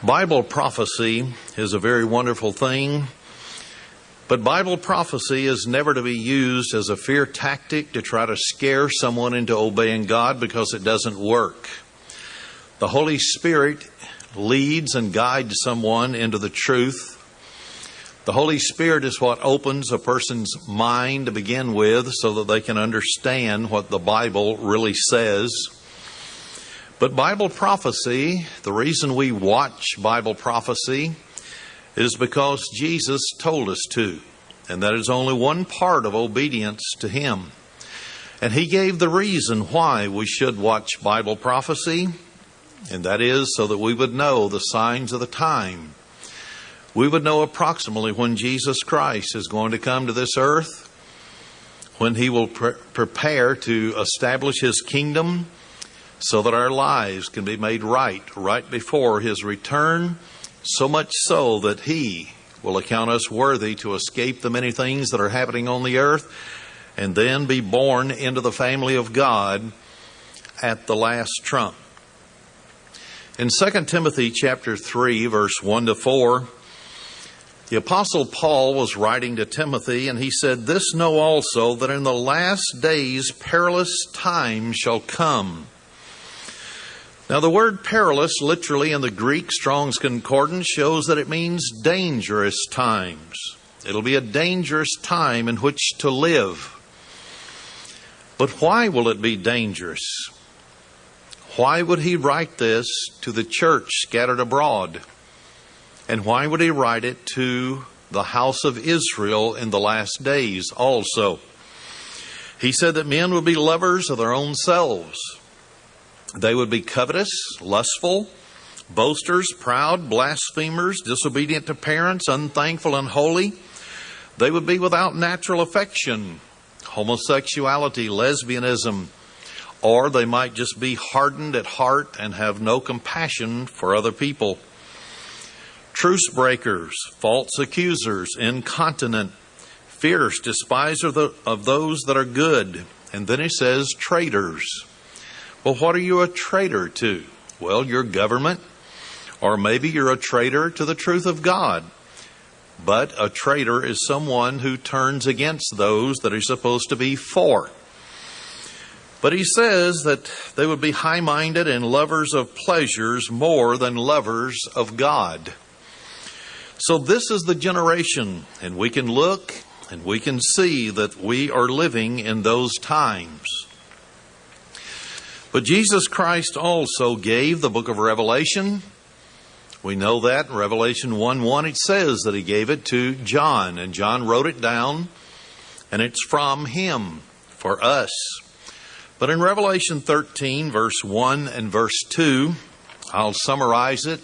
Bible prophecy is a very wonderful thing, but Bible prophecy is never to be used as a fear tactic to try to scare someone into obeying God, because it doesn't work. The Holy Spirit leads and guides someone into the truth. The Holy Spirit is what opens a person's mind to begin with so that they can understand what the Bible really says. But Bible prophecy, the reason we watch Bible prophecy is because Jesus told us to. And that is only one part of obedience to Him. And He gave the reason why we should watch Bible prophecy. And that is so that we would know the signs of the time. We would know approximately when Jesus Christ is going to come to this earth, when He will prepare to establish His kingdom, so that our lives can be made right before His return, so much so that He will account us worthy to escape the many things that are happening on the earth and then be born into the family of God at the last trump. In 2 Timothy chapter 3, verse 1 to 4, the Apostle Paul was writing to Timothy, and he said, "This know also, that in the last days perilous times shall come." Now, the word perilous, literally in the Greek Strong's Concordance, shows that it means dangerous times. It'll be a dangerous time in which to live. But why will it be dangerous? Why would he write this to the church scattered abroad? And why would he write it to the house of Israel in the last days also? He said that men would be lovers of their own selves. They would be covetous, lustful, boasters, proud, blasphemers, disobedient to parents, unthankful, unholy. They would be without natural affection, homosexuality, lesbianism, or they might just be hardened at heart and have no compassion for other people. Truce breakers, false accusers, incontinent, fierce, despiser of those that are good. And then he says traitors. Well, what are you a traitor to? Well, your government, or maybe you're a traitor to the truth of God. But a traitor is someone who turns against those that he's supposed to be for. But he says that they would be high-minded and lovers of pleasures more than lovers of God. So this is the generation, and we can look and we can see that we are living in those times. But Jesus Christ also gave the book of Revelation. We know that in Revelation 1:1 it says that He gave it to John, and John wrote it down, and it's from Him for us. But in Revelation 13, verse 1 and verse 2, I'll summarize it.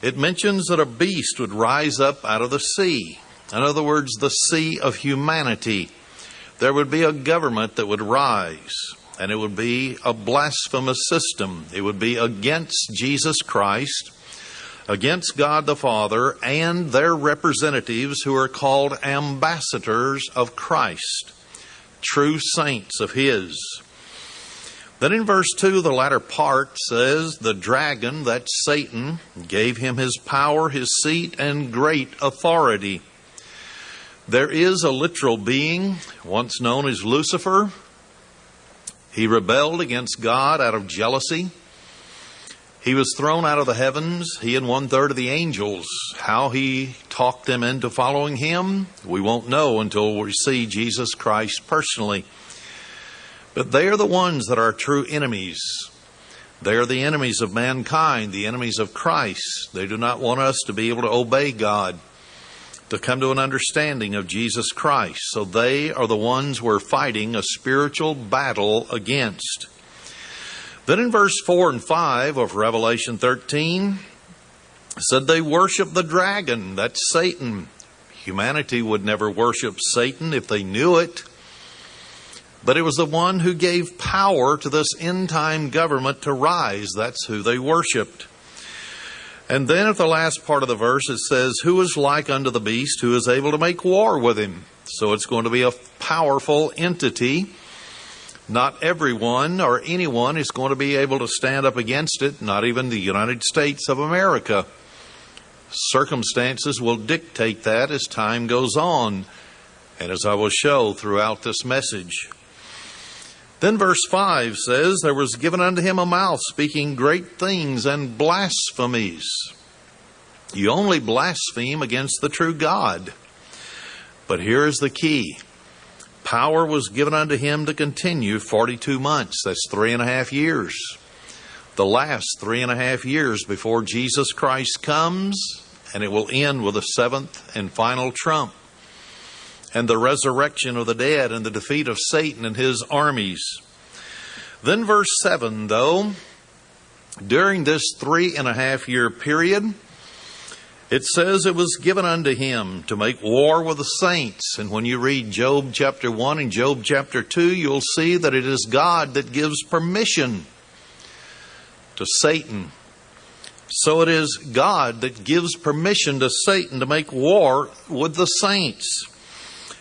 It mentions that a beast would rise up out of the sea. In other words, the sea of humanity. There would be a government that would rise. And it would be a blasphemous system. It would be against Jesus Christ, against God the Father, and their representatives who are called ambassadors of Christ, true saints of His. Then in verse 2, the latter part says, the dragon, that's Satan, gave him his power, his seat, and great authority. There is a literal being, once known as Lucifer. He rebelled against God out of jealousy. He was thrown out of the heavens, he and 1/3 of the angels. How he talked them into following him, we won't know until we see Jesus Christ personally. But they are the ones that are true enemies. They are the enemies of mankind, the enemies of Christ. They do not want us to be able to obey God, to come to an understanding of Jesus Christ. So they are the ones we're fighting a spiritual battle against. Then in verse 4 and 5 of Revelation 13, it said they worship the dragon, that's Satan. Humanity would never worship Satan if they knew it. But it was the one who gave power to this end-time government to rise. That's who they worshiped. And then at the last part of the verse it says, who is like unto the beast, who is able to make war with him? So it's going to be a powerful entity. Not everyone or anyone is going to be able to stand up against it, not even the United States of America. Circumstances will dictate that as time goes on, and as I will show throughout this message. Then verse 5 says, there was given unto him a mouth speaking great things and blasphemies. You only blaspheme against the true God. But here is the key. Power was given unto him to continue 42 months. That's 3.5 years. The last 3.5 years before Jesus Christ comes, and it will end with the seventh and final trump, and the resurrection of the dead and the defeat of Satan and his armies. Then verse 7, though, during this 3.5 year period, it says it was given unto him to make war with the saints. And when you read Job chapter 1 and Job chapter 2, you'll see that it is God that gives permission to Satan. So it is God that gives permission to Satan to make war with the saints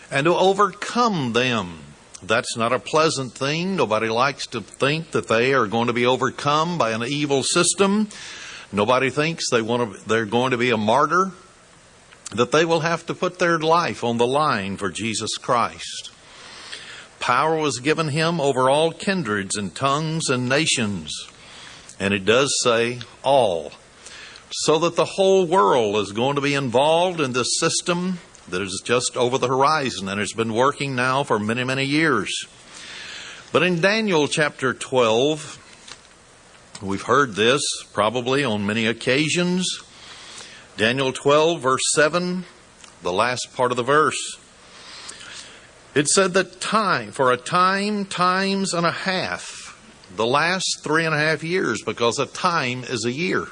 and to overcome them. That's not a pleasant thing. Nobody likes to think that they are going to be overcome by an evil system. Nobody thinks they're going to be a martyr, that they will have to put their life on the line for Jesus Christ. Power was given him over all kindreds and tongues and nations. And it does say all. So that the whole world is going to be involved in this system that is just over the horizon and has been working now for many, many years. But in Daniel chapter 12, we've heard this probably on many occasions. Daniel 12, verse 7, the last part of the verse. It said that times and a half, the last 3.5 years, because a time is a year.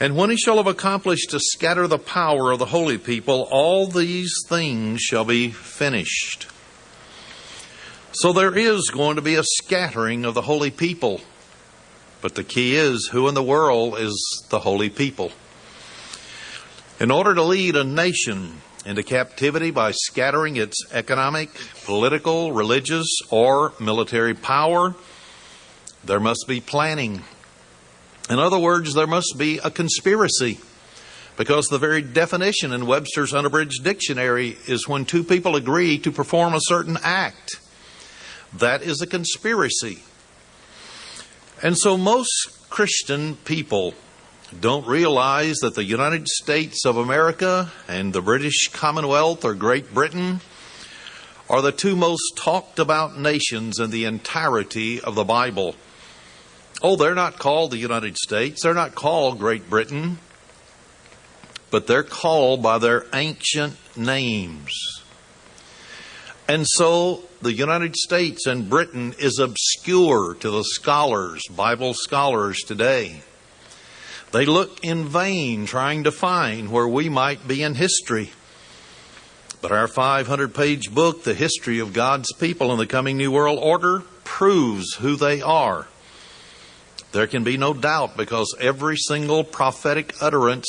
And when he shall have accomplished to scatter the power of the holy people, all these things shall be finished. So there is going to be a scattering of the holy people. But the key is, who in the world is the holy people? In order to lead a nation into captivity by scattering its economic, political, religious, or military power, there must be planning. In other words, there must be a conspiracy, because the very definition in Webster's Unabridged Dictionary is when two people agree to perform a certain act. That is a conspiracy. And so most Christian people don't realize that the United States of America and the British Commonwealth or Great Britain are the two most talked about nations in the entirety of the Bible. Oh, they're not called the United States. They're not called Great Britain. But they're called by their ancient names. And so the United States and Britain is obscure to the scholars, Bible scholars today. They look in vain trying to find where we might be in history. But our 500-page book, The History of God's People in the Coming New World Order, proves who they are. There can be no doubt, because every single prophetic utterance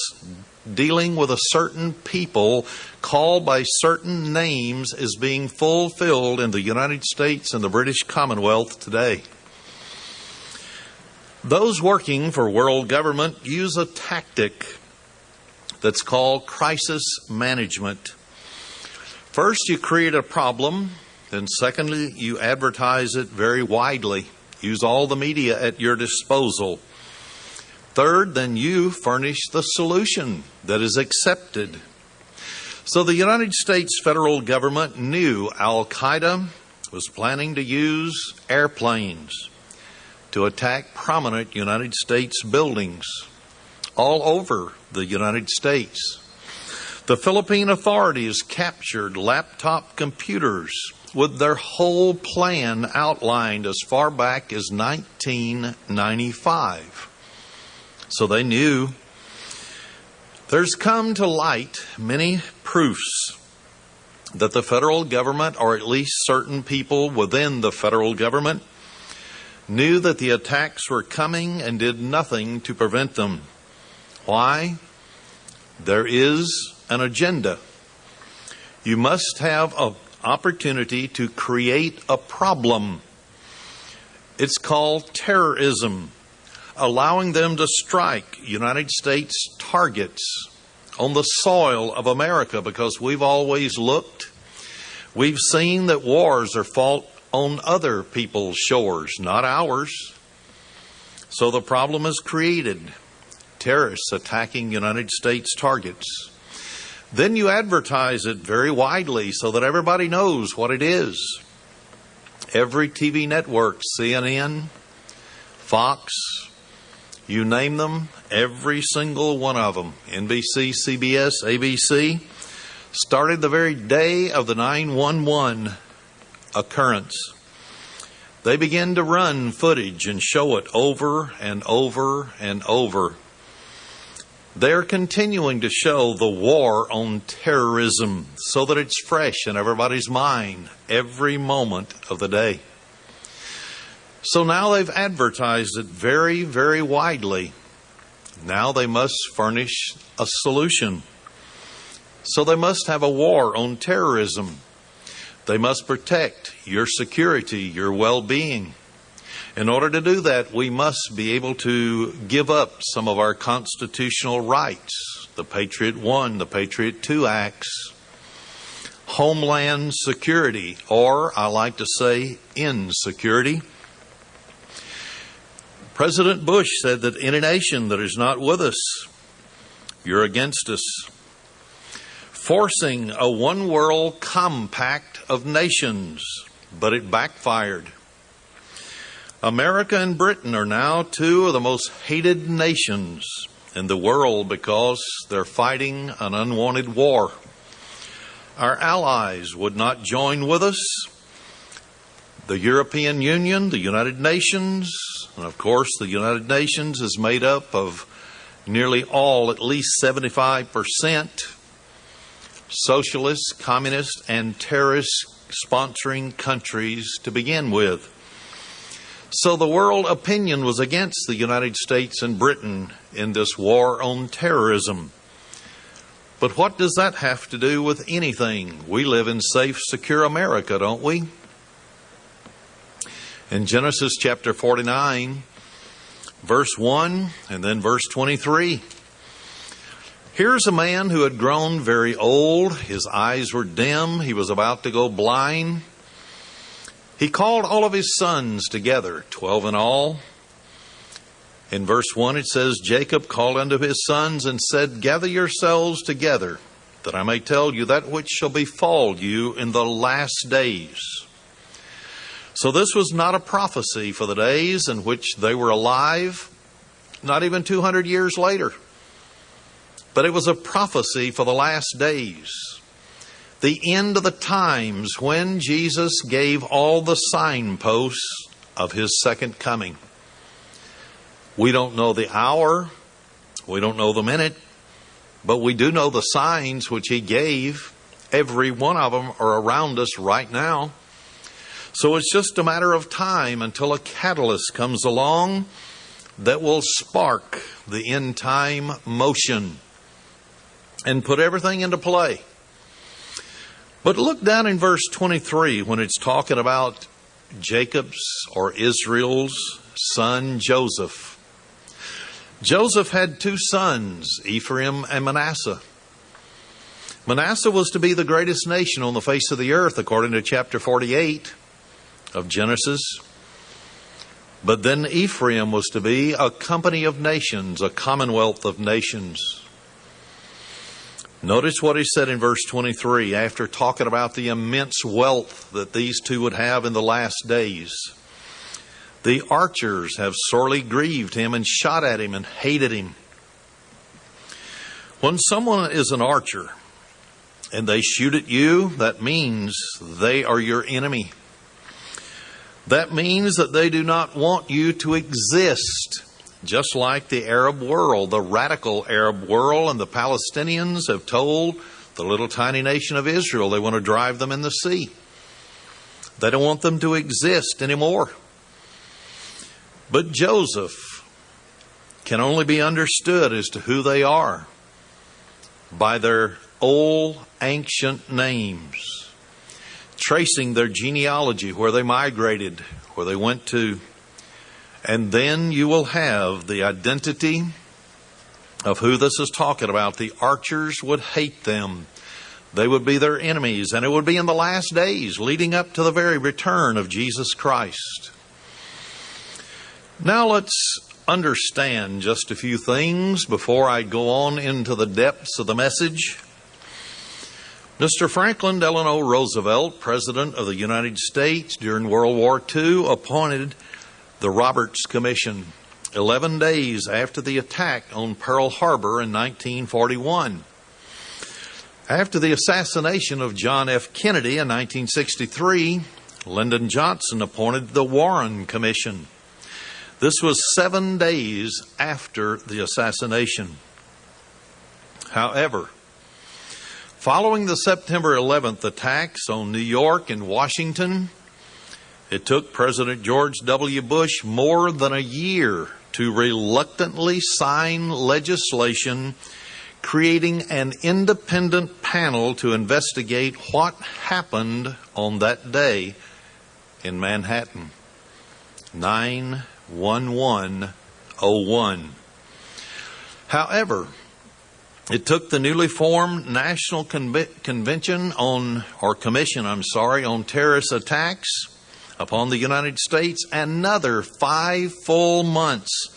dealing with a certain people called by certain names is being fulfilled in the United States and the British Commonwealth today. Those working for world government use a tactic that's called crisis management. First, you create a problem. Then secondly, you advertise it very widely. Use all the media at your disposal. Third, then you furnish the solution that is accepted. So the United States federal government knew Al-Qaeda was planning to use airplanes to attack prominent United States buildings all over the United States. The Philippine authorities captured laptop computers with their whole plan outlined as far back as 1995. So they knew. There's come to light many proofs that the federal government, or at least certain people within the federal government, knew that the attacks were coming and did nothing to prevent them. Why? There is an agenda. You must have an opportunity to create a problem. It's called terrorism. allowing them to strike United States targets on the soil of America, because we've always looked. We've seen that wars are fought on other people's shores, not ours. So the problem is created. Terrorists attacking United States targets. Then you advertise it very widely so that everybody knows what it is. Every TV network, CNN, Fox, you name them, every single one of them, NBC, CBS, ABC, started the very day of the 9/11 occurrence. They began to run footage and show it over and over and over. They're continuing to show the war on terrorism so that it's fresh in everybody's mind every moment of the day. So now they've advertised it very, very widely. Now they must furnish a solution. So they must have a war on terrorism. They must protect your security, your well-being. In order to do that, we must be able to give up some of our constitutional rights, the Patriot I, the Patriot II Acts, homeland security, or I like to say insecurity. President Bush said that any nation that is not with us, you're against us. Forcing a one-world compact of nations, but it backfired. America and Britain are now two of the most hated nations in the world because they're fighting an unwanted war. Our allies would not join with us. The European Union, the United Nations, and of course the United Nations is made up of nearly all, at least 75%, socialist, communist, and terrorist sponsoring countries to begin with. So the world opinion was against the United States and Britain in this war on terrorism. But what does that have to do with anything? We live in safe, secure America, don't we? In Genesis chapter 49, verse 1 and then verse 23. Here's a man who had grown very old. His eyes were dim. He was about to go blind. He called all of his sons together, 12 in all. In verse 1 it says, Jacob called unto his sons and said, Gather yourselves together, that I may tell you that which shall befall you in the last days. So this was not a prophecy for the days in which they were alive, not even 200 years later. But it was a prophecy for the last days. The end of the times when Jesus gave all the signposts of his second coming. We don't know the hour, we don't know the minute, but we do know the signs which he gave. Every one of them are around us right now. So it's just a matter of time until a catalyst comes along that will spark the end time motion and put everything into play. But look down in verse 23 when it's talking about Jacob's or Israel's son Joseph. Joseph had two sons, Ephraim and Manasseh. Manasseh was to be the greatest nation on the face of the earth, according to chapter 48 of Genesis. But then Ephraim was to be a company of nations, a commonwealth of nations. Notice what he said in verse 23, after talking about the immense wealth that these two would have in the last days. The archers have sorely grieved him and shot at him and hated him. When someone is an archer and they shoot at you, that means they are your enemy. That means that they do not want you to exist. Just like the Arab world, the radical Arab world, and the Palestinians have told the little tiny nation of Israel they want to drive them in the sea. They don't want them to exist anymore. But Joseph can only be understood as to who they are by their old ancient names, tracing their genealogy, where they migrated, where they went to. And then you will have the identity of who this is talking about. The archers would hate them. They would be their enemies, and it would be in the last days leading up to the very return of Jesus Christ. Now let's understand just a few things before I go on into the depths of the message. Mr. Franklin Delano Roosevelt, President of the United States during World War II, appointed the Roberts Commission 11 days after the attack on Pearl Harbor in 1941. After the assassination of John F. Kennedy in 1963, Lyndon Johnson appointed the Warren Commission. This was 7 days after the assassination. However, following the September 11th attacks on New York and Washington, it took President George W. Bush more than a year to reluctantly sign legislation creating an independent panel to investigate what happened on that day in Manhattan, 9/11/01. However, it took the newly formed National Commission on Terrorist Attacks upon the United States another 5 full months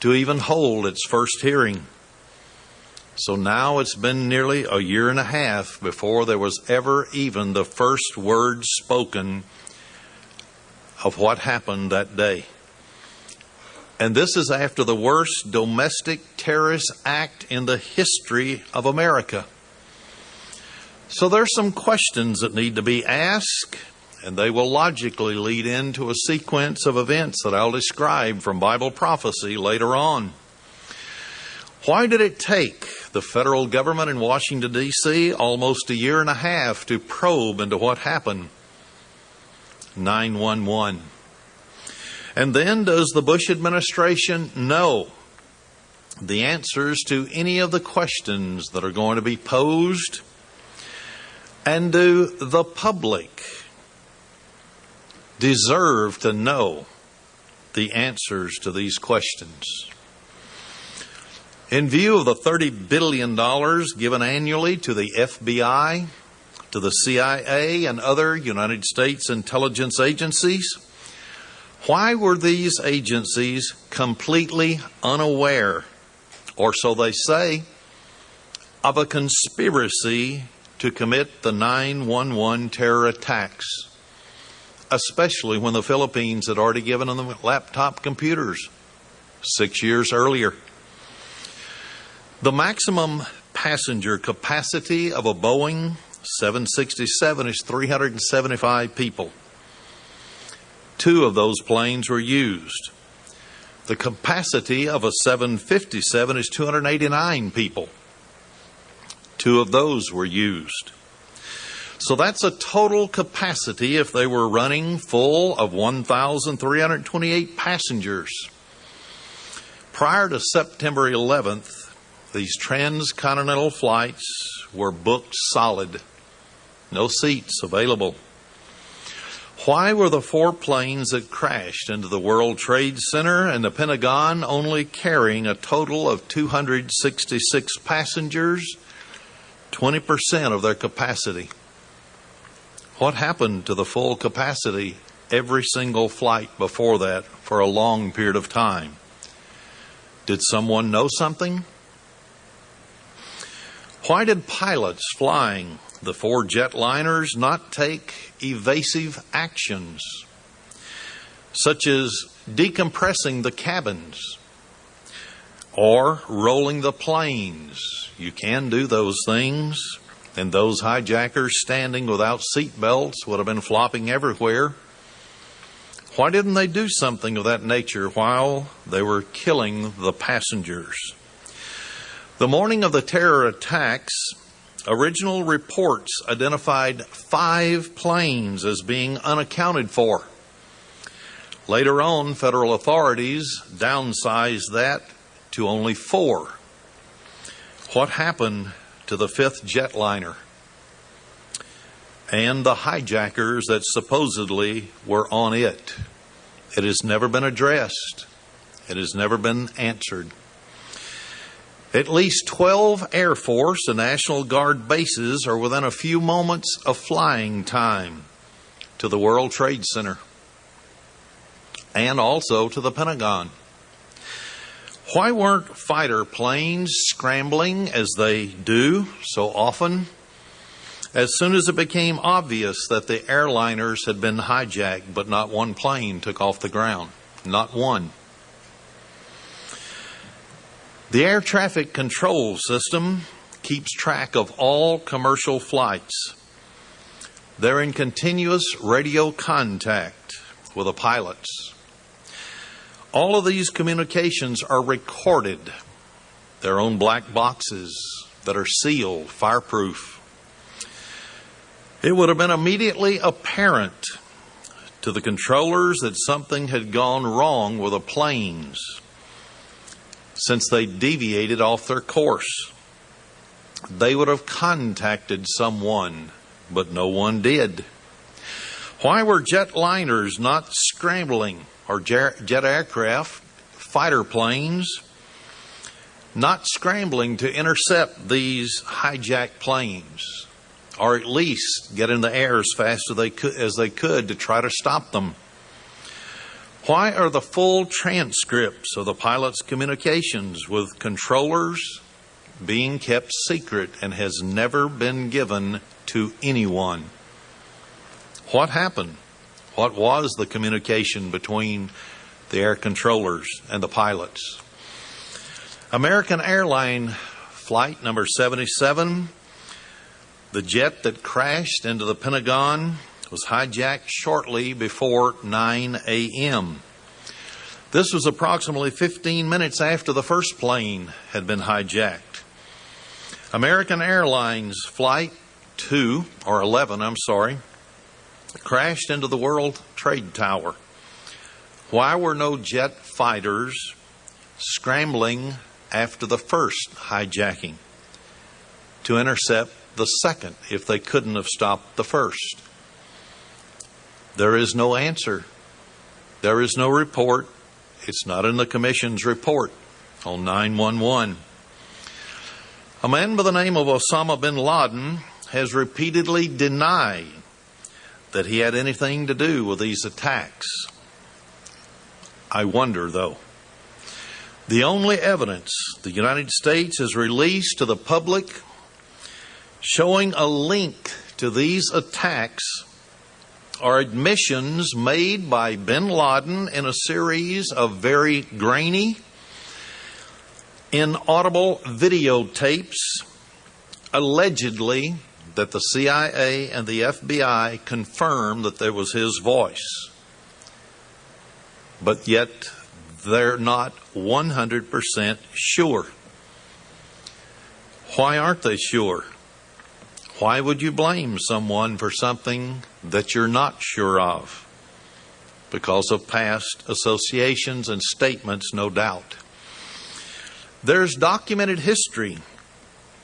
to even hold its first hearing. So now it's been nearly a year and a half before there was ever even the first word spoken of what happened that day. And this is after the worst domestic terrorist act in the history of America. So there's some questions that need to be asked, and they will logically lead into a sequence of events that I'll describe from Bible prophecy later on. Why did it take the federal government in Washington, D.C. almost a year and a half to probe into what happened? 9/11. And then, does the Bush administration know the answers to any of the questions that are going to be posed? And do the public deserve to know the answers to these questions? In view of the $30 billion given annually to the FBI, to the CIA, and other United States intelligence agencies, why were these agencies completely unaware, or so they say, of a conspiracy to commit the 9/11 terror attacks, especially when the Philippines had already given them laptop computers 6 years earlier? The maximum passenger capacity of a Boeing 767 is 375 people. 2 of those planes were used. The capacity of a 757 is 289 people. 2 of those were used. So that's a total capacity, if they were running full, of 1,328 passengers. Prior to September 11th, these transcontinental flights were booked solid. No seats available. Why were the 4 planes that crashed into the World Trade Center and the Pentagon only carrying a total of 266 passengers, 20% of their capacity? What happened to the full capacity every single flight before that for a long period of time? Did someone know something? Why did pilots flying the 4 jetliners not take evasive actions, such as decompressing the cabins or rolling the planes? You can do those things, and those hijackers standing without seat belts would have been flopping everywhere. Why didn't they do something of that nature while they were killing the passengers? The morning of the terror attacks, original reports identified 5 planes as being unaccounted for. Later on, federal authorities downsized that to only 4. What happened to the 5th jetliner and the hijackers that supposedly were on it? It has never been addressed. It has never been answered. At least 12 Air Force and National Guard bases are within a few moments of flying time to the World Trade Center and also to the Pentagon. Why weren't fighter planes scrambling as they do so often as soon as it became obvious that the airliners had been hijacked, but not one plane took off the ground? Not one. The air traffic control system keeps track of all commercial flights. They're in continuous radio contact with the pilots. All of these communications are recorded. They're on black boxes that are sealed, fireproof. It would have been immediately apparent to the controllers that something had gone wrong with the planes since they deviated off their course. They would have contacted someone, but no one did. Why were jetliners not scrambling, or jet aircraft, fighter planes, not scrambling to intercept these hijacked planes, or at least get in the air as fast as they could to try to stop them? Why are the full transcripts of the pilots' communications with controllers being kept secret and has never been given to anyone? What happened? What was the communication between the air controllers and the pilots? American airline flight number 77, the jet that crashed into the Pentagon, was hijacked shortly before 9 a.m. This was approximately 15 minutes after the first plane had been hijacked. American Airlines Flight 11, crashed into the World Trade Tower. Why were no jet fighters scrambling after the first hijacking to intercept the second if they couldn't have stopped the first? There is no answer. There is no report. It's not in the Commission's report on 9/11. A man by the name of Osama bin Laden has repeatedly denied that he had anything to do with these attacks. I wonder, though. The only evidence the United States has released to the public showing a link to these attacks are admissions made by bin Laden in a series of very grainy, inaudible videotapes, allegedly that the CIA and the FBI confirmed that there was his voice. But yet they're not 100% sure. Why aren't they sure? Why would you blame someone for something that you're not sure of? Because of past associations and statements, no doubt. There's documented history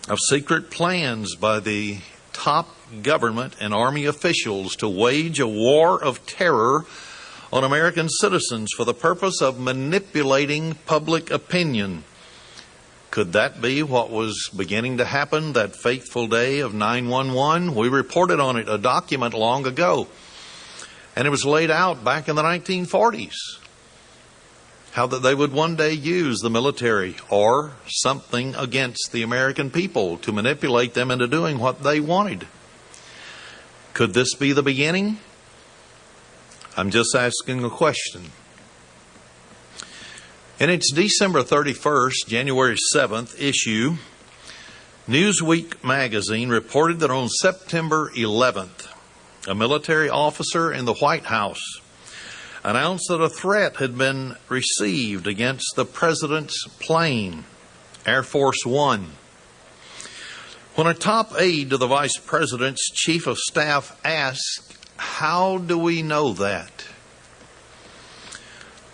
of secret plans by the top government and army officials to wage a war of terror on American citizens for the purpose of manipulating public opinion. Could that be what was beginning to happen that fateful day of 9/11? We reported on it, a document long ago. And it was laid out back in the 1940s. How that they would one day use the military or something against the American people to manipulate them into doing what they wanted. Could this be the beginning? I'm just asking a question. In its December 31st, January 7th issue, Newsweek magazine reported that on September 11th, a military officer in the White House announced that a threat had been received against the president's plane, Air Force One. When a top aide to the vice president's chief of staff asked, "How do we know that?"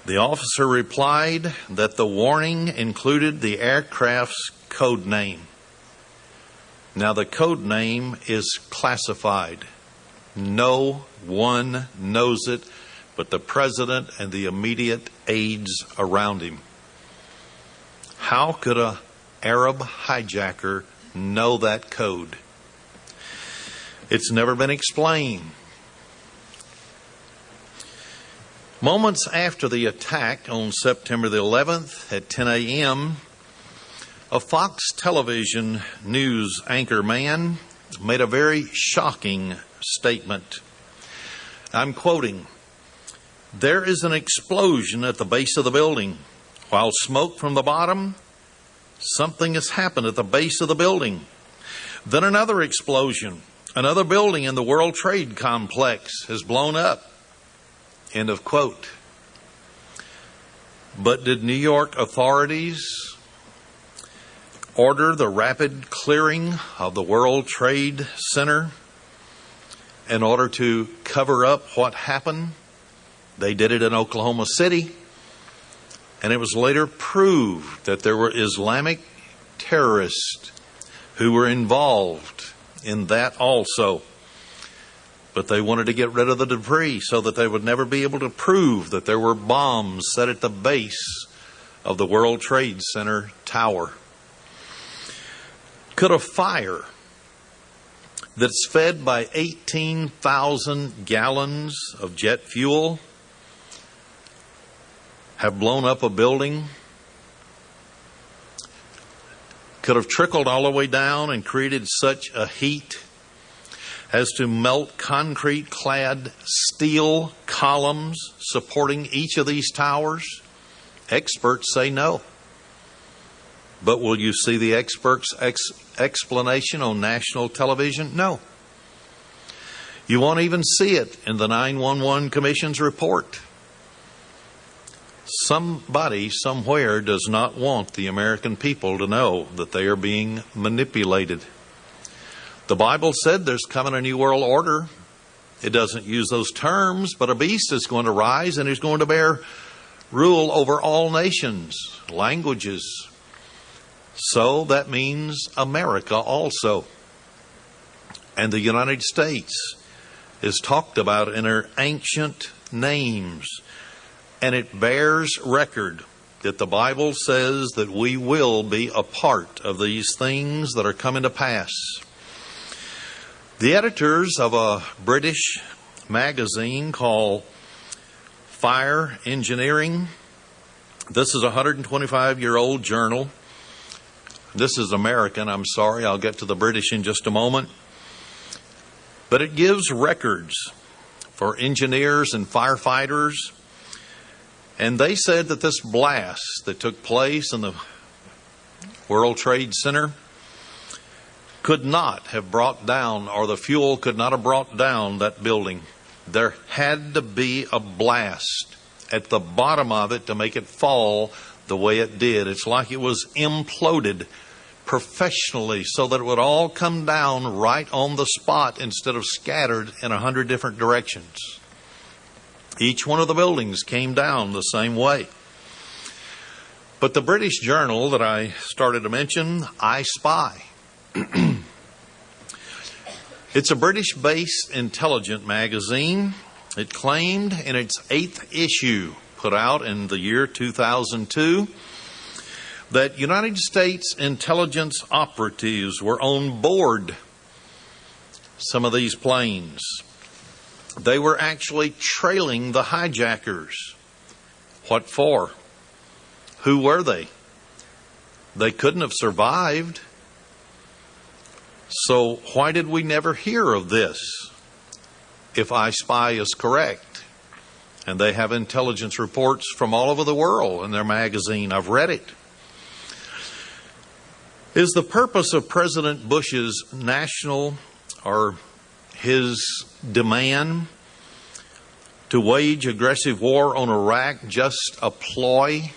the officer replied that the warning included the aircraft's code name. Now, the code name is classified. No one knows it. but the president and the immediate aides around him. How could an Arab hijacker know that code? It's never been explained. Moments after the attack on September the 11th at 10 a.m., a Fox television news anchor man made a very shocking statement. I'm quoting, "There is an explosion at the base of the building. While smoke from the bottom, something has happened at the base of the building. Then another explosion. Another building in the World Trade Complex has blown up." End of quote. But did New York authorities order the rapid clearing of the World Trade Center in order to cover up what happened? They did it in Oklahoma City, and it was later proved that there were Islamic terrorists who were involved in that also. But they wanted to get rid of the debris so that they would never be able to prove that there were bombs set at the base of the World Trade Center tower. Could a fire that's fed by 18,000 gallons of jet fuel have blown up a building? Could have trickled all the way down and created such a heat as to melt concrete-clad steel columns supporting each of these towers? Experts say no. But will you see the experts' explanation on national television? No. You won't even see it in the 911 Commission's report. Somebody somewhere does not want the American people to know that they are being manipulated. The Bible said there's coming a new world order. It doesn't use those terms, but a beast is going to rise and is going to rule over all nations, languages. So that means America also. And the United States is talked about in her ancient names. And it bears record that the Bible says that we will be a part of these things that are coming to pass. The editors of a British magazine called Fire Engineering, this is a 125-year-old journal. This is American, I'm sorry, I'll get to the British in just a moment. But it gives records for engineers and firefighters. And they said that this blast that took place in the World Trade Center could not have brought down, or the fuel could not have brought down that building. There had to be a blast at the bottom of it to make it fall the way it did. It's like it was imploded professionally so that it would all come down right on the spot instead of scattered in 100 different directions. Each one of the buildings came down the same way. But the British journal that I started to mention, I Spy, it's a British-based intelligence magazine. It claimed in its 8th issue, put out in the year 2002, that United States intelligence operatives were on board some of these planes. They were actually trailing the hijackers. What for? Who were they? They couldn't have survived. So why did we never hear of this? If I Spy is correct, and they have intelligence reports from all over the world in their magazine, I've read it. Is the purpose of President Bush's national, or his demand to wage aggressive war on Iraq just a ploy?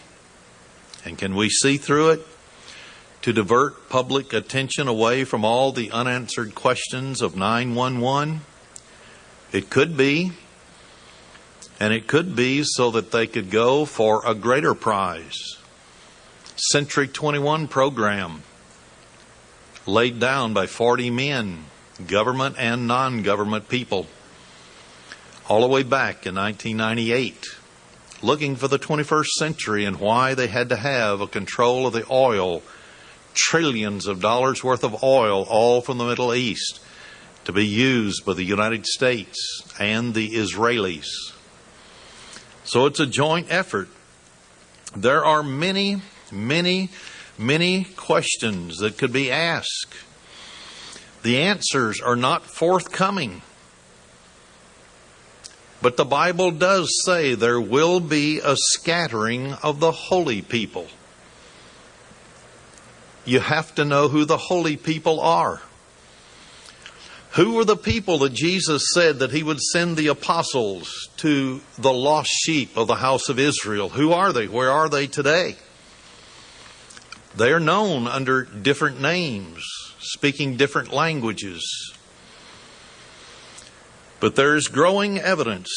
And can we see through it? To divert public attention away from all the unanswered questions of 911? It could be. And it could be so that they could go for a greater prize. Century 21 program laid down by 40 men, government and non-government people. all the way back in 1998, looking for the 21st century and why they had to have a control of the oil, trillions of dollars worth of oil, all from the Middle East, to be used by the United States and the Israelis. So it's a joint effort. There are many, many, many questions that could be asked. The answers are not forthcoming. But the Bible does say there will be a scattering of the holy people. You have to know who the holy people are. Who were the people that Jesus said that he would send the apostles to the lost sheep of the house of Israel? Who are they? Where are they today? They are known under different names, speaking different languages. But there is growing evidence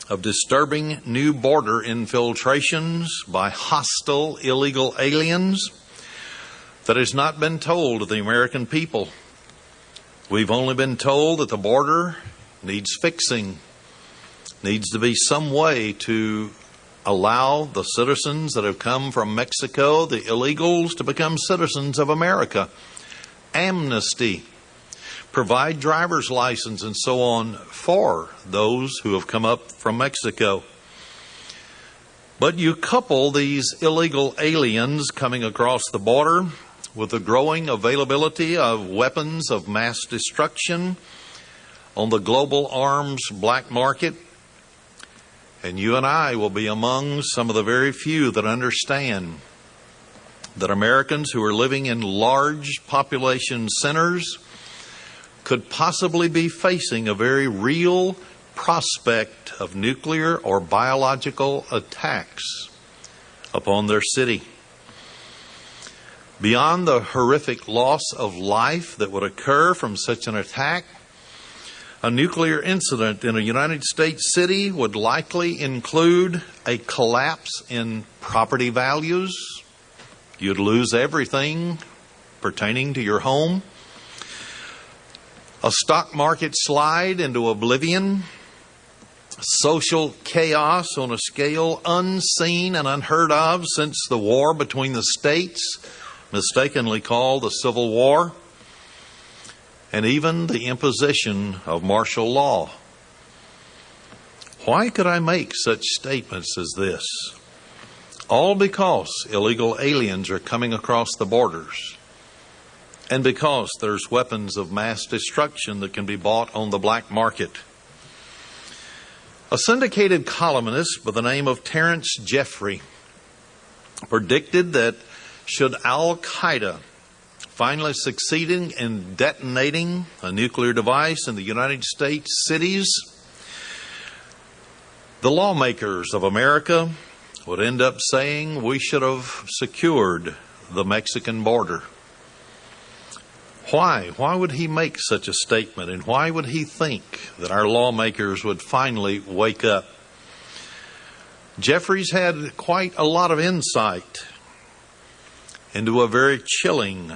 of disturbing new border infiltrations by hostile illegal aliens that has not been told to the American people. We've only been told that the border needs fixing, needs to be some way to allow the citizens that have come from Mexico, the illegals, to become citizens of America. Amnesty, provide driver's license and so on for those who have come up from Mexico. But you couple these illegal aliens coming across the border with the growing availability of weapons of mass destruction on the global arms black market, and you and I will be among some of the very few that understand that Americans who are living in large population centers could possibly be facing a very real prospect of nuclear or biological attacks upon their city. Beyond the horrific loss of life that would occur from such an attack, a nuclear incident in a United States city would likely include a collapse in property values. You'd lose everything pertaining to your home. A stock market slide into oblivion. Social chaos on a scale unseen and unheard of since the war between the states, mistakenly called the Civil War, and even the imposition of martial law. Why could I make such statements as this? All because illegal aliens are coming across the borders, and because there's weapons of mass destruction that can be bought on the black market. A syndicated columnist by the name of Terrence Jeffrey predicted that should Al-Qaeda finally succeeding in detonating a nuclear device in the United States cities, the lawmakers of America would end up saying we should have secured the Mexican border. Why? Why would he make such a statement? And why would he think that our lawmakers would finally wake up? Jeffries had quite a lot of insight into a very chilling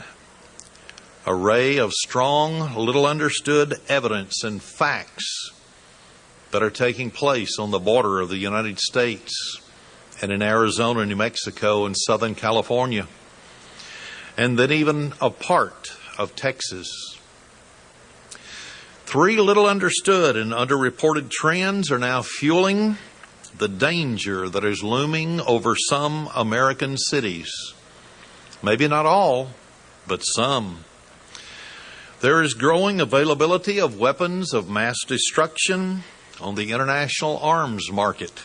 array of strong, little understood evidence and facts that are taking place on the border of the United States and in Arizona, New Mexico, and Southern California, and then even a part of Texas. 3 little understood and underreported trends are now fueling the danger that is looming over some American cities. Maybe not all, but some. There is growing availability of weapons of mass destruction on the international arms market.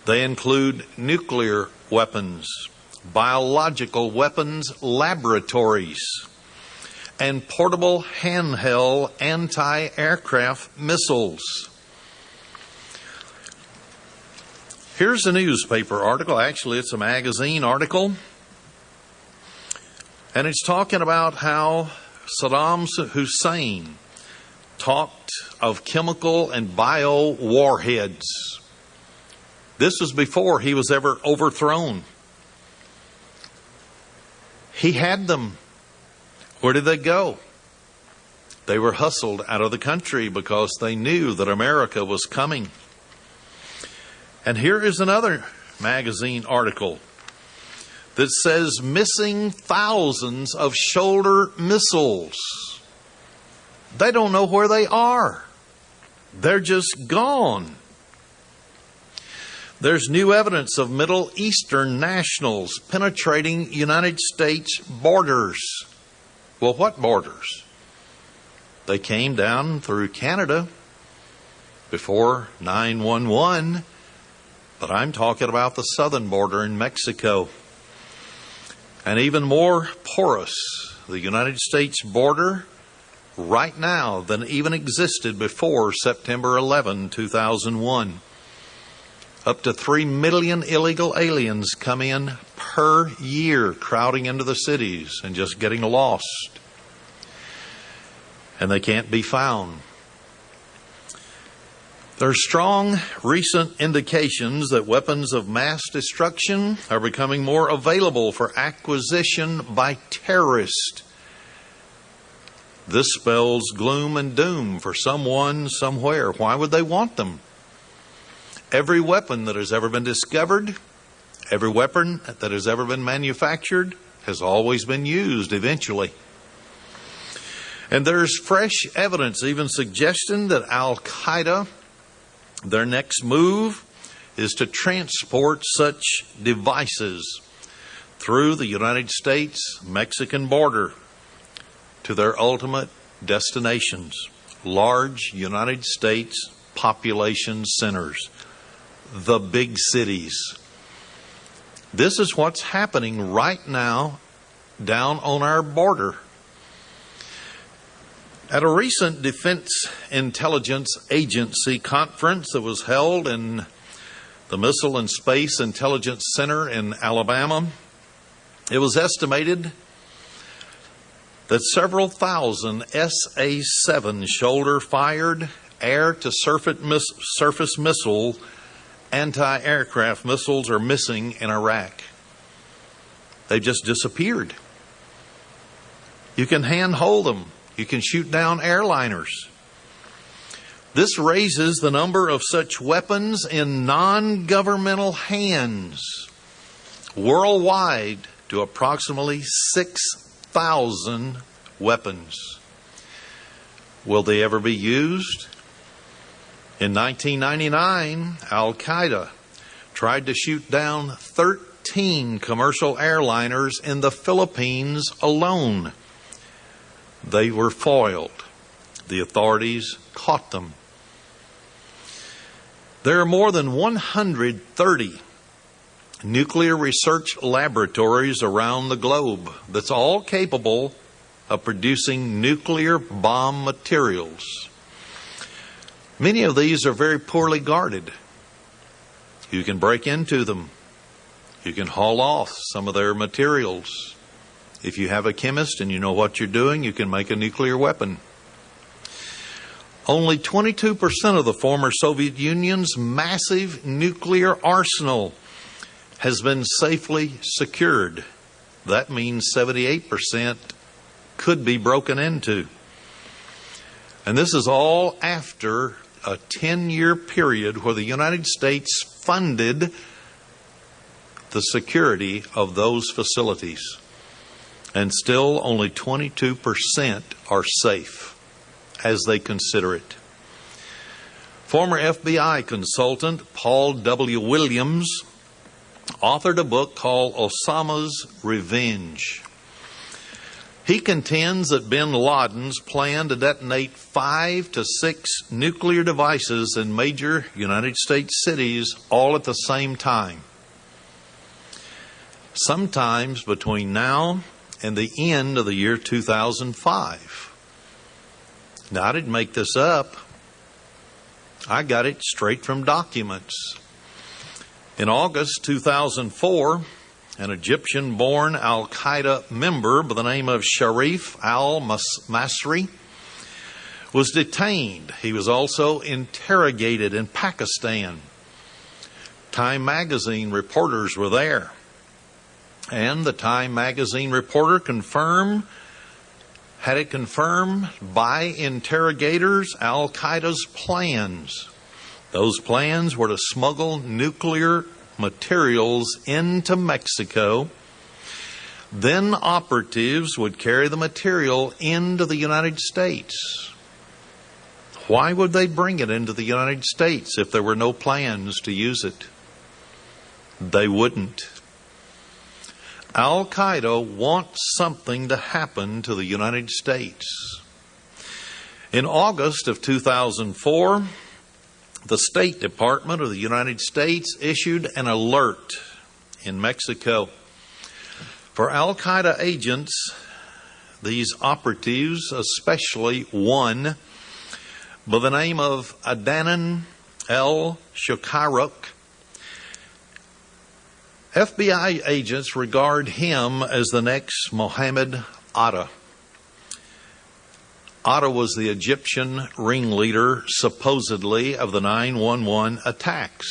They include nuclear weapons, biological weapons laboratories, and portable handheld anti-aircraft missiles. Here's a newspaper article. Actually, it's a magazine article. And it's talking about how Saddam Hussein talked of chemical and bio warheads. This was before he was ever overthrown. He had them. Where did they go? They were hustled out of the country because they knew that America was coming. And here is another magazine article that says missing thousands of shoulder missiles. They don't know where they are. They're just gone. There's new evidence of Middle Eastern nationals penetrating United States borders. Well, what borders? They came down through Canada before 9/11, but I'm talking about the southern border in Mexico. And even more porous, the United States border right now than even existed before September 11, 2001. Up to 3 million illegal aliens come in per year, crowding into the cities and just getting lost. And they can't be found. There are strong recent indications that weapons of mass destruction are becoming more available for acquisition by terrorists. This spells gloom and doom for someone, somewhere. Why would they want them? Every weapon that has ever been discovered, every weapon that has ever been manufactured, has always been used eventually. And there's fresh evidence even suggesting that Al-Qaeda, their next move is to transport such devices through the United States-Mexican border to their ultimate destinations, large United States population centers, the big cities. This is what's happening right now down on our border. At a recent Defense Intelligence Agency conference that was held in the Missile and Space Intelligence Center in Alabama, it was estimated that several thousand SA-7 shoulder-fired air-to-surface missile anti-aircraft missiles are missing in Iraq. They've just disappeared. You can handhold them. You can shoot down airliners. This raises the number of such weapons in non-governmental hands worldwide to approximately 6,000 weapons. Will they ever be used? In 1999, Al-Qaeda tried to shoot down 13 commercial airliners in the Philippines alone. They were foiled. The authorities caught them. There are more than 130 nuclear research laboratories around the globe that's all capable of producing nuclear bomb materials. Many of these are very poorly guarded. You can break into them. You can haul off some of their materials. If you have a chemist and you know what you're doing, you can make a nuclear weapon. Only 22% of the former Soviet Union's massive nuclear arsenal has been safely secured. That means 78% could be broken into. And this is all after a 10-year period where the United States funded the security of those facilities. And still only 22% are safe as they consider it. Former FBI consultant Paul W. Williams authored a book called Osama's Revenge. He contends that bin Laden's plan to detonate 5 to 6 nuclear devices in major United States cities all at the same time, sometimes between now and the end of the year 2005. Now, I didn't make this up. I got it straight from documents. In August 2004, an Egyptian-born Al-Qaeda member by the name of Sharif al-Masri was detained. He was also interrogated in Pakistan. Time magazine reporters were there. And the Time magazine reporter confirmed had it confirmed by interrogators Al-Qaeda's plans. Those plans were to smuggle nuclear materials into Mexico. Then operatives would carry the material into the United States. Why would they bring it into the United States if there were no plans to use it? They wouldn't. Al-Qaeda wants something to happen to the United States. In August of 2004, the State Department of the United States issued an alert in Mexico for Al-Qaeda agents, these operatives, especially one by the name of Adnan al-Shukayrak. FBI agents regard him as the next Mohammed Atta. Atta was the Egyptian ringleader, supposedly, of the 9/11 attacks.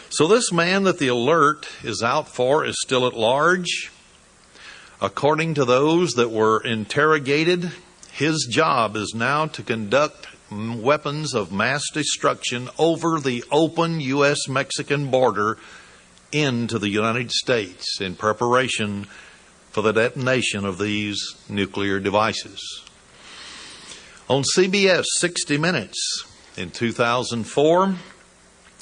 So this man that the alert is out for is still at large. According to those that were interrogated, his job is now to conduct weapons of mass destruction over the open U.S.-Mexican border into the United States in preparation for the detonation of these nuclear devices. On CBS 60 Minutes in 2004,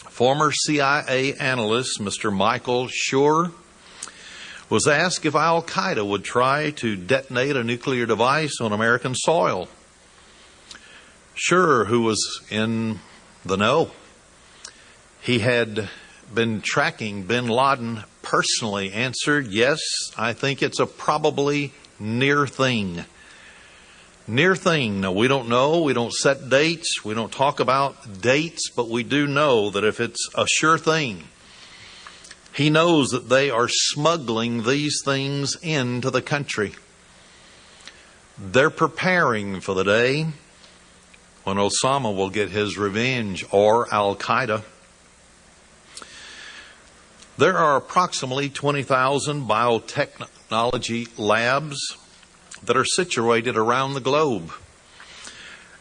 former CIA analyst Mr. Michael Schur was asked if Al-Qaeda would try to detonate a nuclear device on American soil. Schur, who was in the know, he had been tracking bin Laden personally, answered, "Yes, I think it's a probably near thing." Near thing. Now, we don't know. We don't set dates. We don't talk about dates, but we do know that if it's a sure thing, he knows that they are smuggling these things into the country. They're preparing for the day when Osama will get his revenge, or Al-Qaeda. There are approximately 20,000 biotechnology labs that are situated around the globe.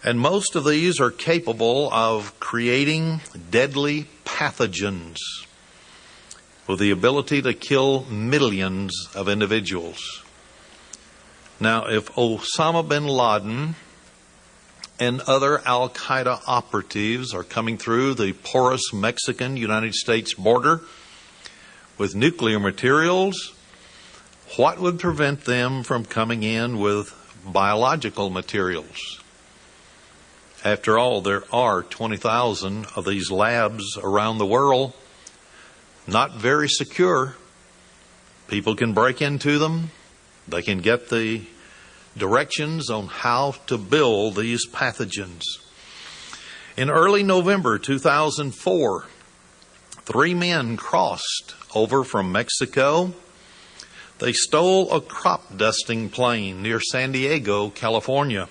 And most of these are capable of creating deadly pathogens with the ability to kill millions of individuals. Now, if Osama bin Laden and other Al-Qaeda operatives are coming through the porous Mexican-United States border with nuclear materials, what would prevent them from coming in with biological materials? After all, there are 20,000 of these labs around the world, not very secure. People can break into them. They can get the directions on how to build these pathogens. In early November 2004, 3 men crossed over from Mexico. They stole a crop dusting plane near San Diego, California.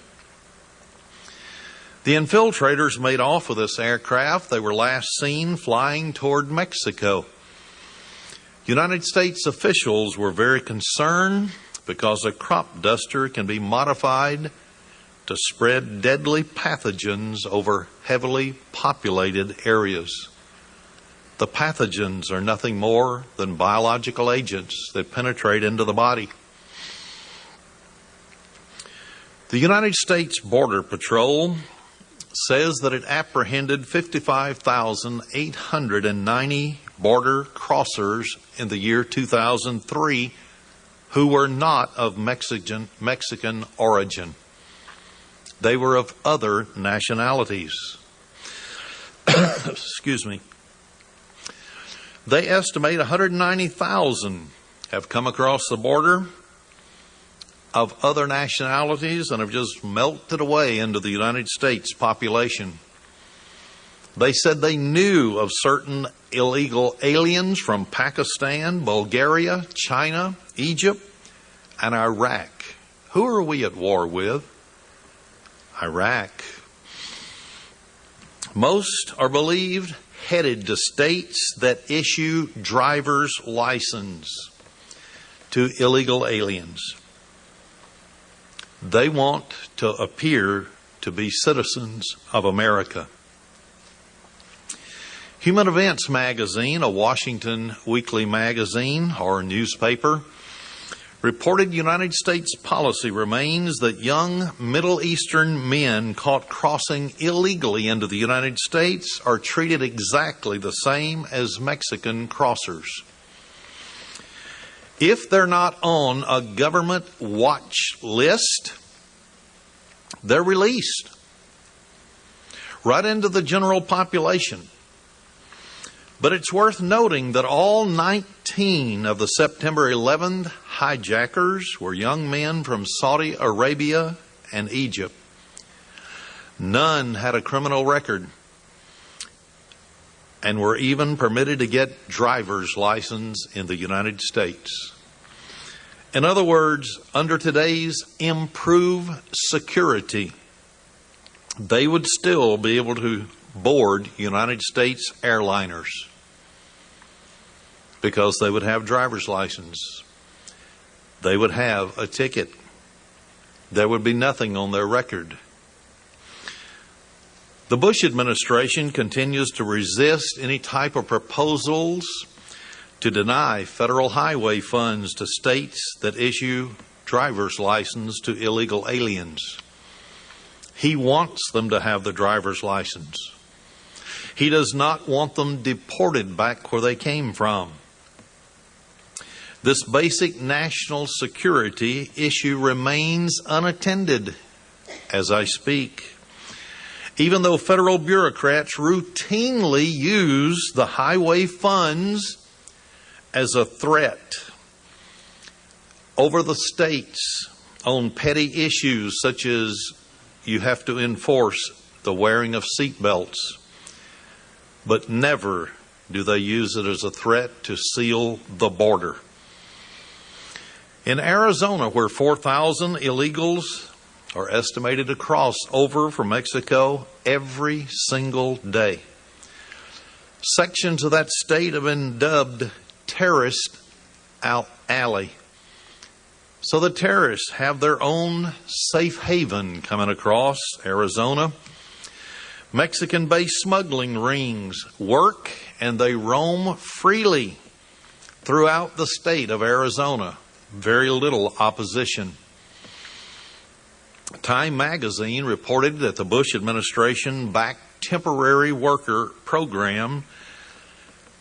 The infiltrators made off with this aircraft. They were last seen flying toward Mexico. United States officials were very concerned because a crop duster can be modified to spread deadly pathogens over heavily populated areas. The pathogens are nothing more than biological agents that penetrate into the body. The United States Border Patrol says that it apprehended 55,890 border crossers in the year 2003 who were not of Mexican origin. They were of other nationalities. Excuse me. They estimate 190,000 have come across the border of other nationalities and have just melted away into the United States population. They said they knew of certain illegal aliens from Pakistan, Bulgaria, China, Egypt, and Iraq. Who are we at war with? Iraq. Most are believed headed to states that issue driver's license to illegal aliens. They want to appear to be citizens of America. Human Events magazine, a Washington weekly magazine or newspaper, reported United States policy remains that young Middle Eastern men caught crossing illegally into the United States are treated exactly the same as Mexican crossers. If they're not on a government watch list, they're released right into the general population. But it's worth noting that all 19 of the September 11th hijackers were young men from Saudi Arabia and Egypt. None had a criminal record and were even permitted to get driver's license in the United States. In other words, under today's improved security, they would still be able to board United States airliners because they would have driver's license. They would have a ticket. There would be nothing on their record. The Bush administration continues to resist any type of proposals to deny federal highway funds to states that issue driver's license to illegal aliens. He wants them to have the driver's license. He does not want them deported back where they came from. This basic national security issue remains unattended as I speak, even though federal bureaucrats routinely use the highway funds as a threat over the states on petty issues such as you have to enforce the wearing of seatbelts, but never do they use it as a threat to seal the border. In Arizona, where 4,000 illegals are estimated to cross over from Mexico every single day, sections of that state have been dubbed terrorist alley. So the terrorists have their own safe haven coming across Arizona. Mexican-based smuggling rings work and they roam freely throughout the state of Arizona. Very little opposition. Time magazine reported that the Bush administration-backed temporary worker program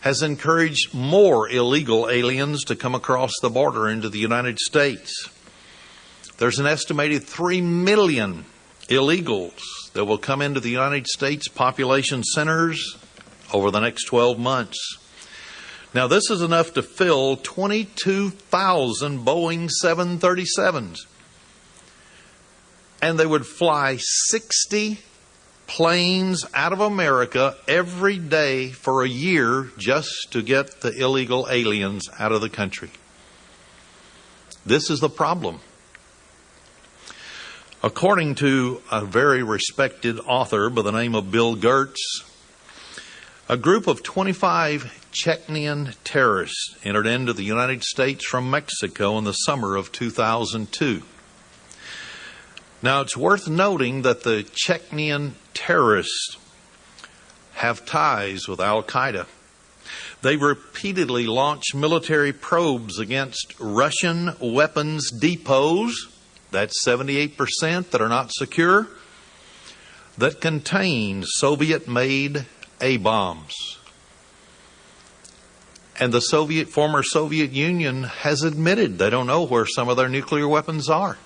has encouraged more illegal aliens to come across the border into the United States. There's an estimated 3 million illegals that will come into the United States population centers over the next 12 months. Now, this is enough to fill 22,000 Boeing 737s. And they would fly 60 planes out of America every day for a year just to get the illegal aliens out of the country. This is the problem. According to a very respected author by the name of Bill Gertz, a group of 25 Chechenian terrorists entered into the United States from Mexico in the summer of 2002. Now, it's worth noting that the Chechenian terrorists have ties with Al-Qaeda. They repeatedly launch military probes against Russian weapons depots, that's 78% that are not secure, that contain Soviet-made A-bombs. And the former Soviet Union has admitted they don't know where some of their nuclear weapons are.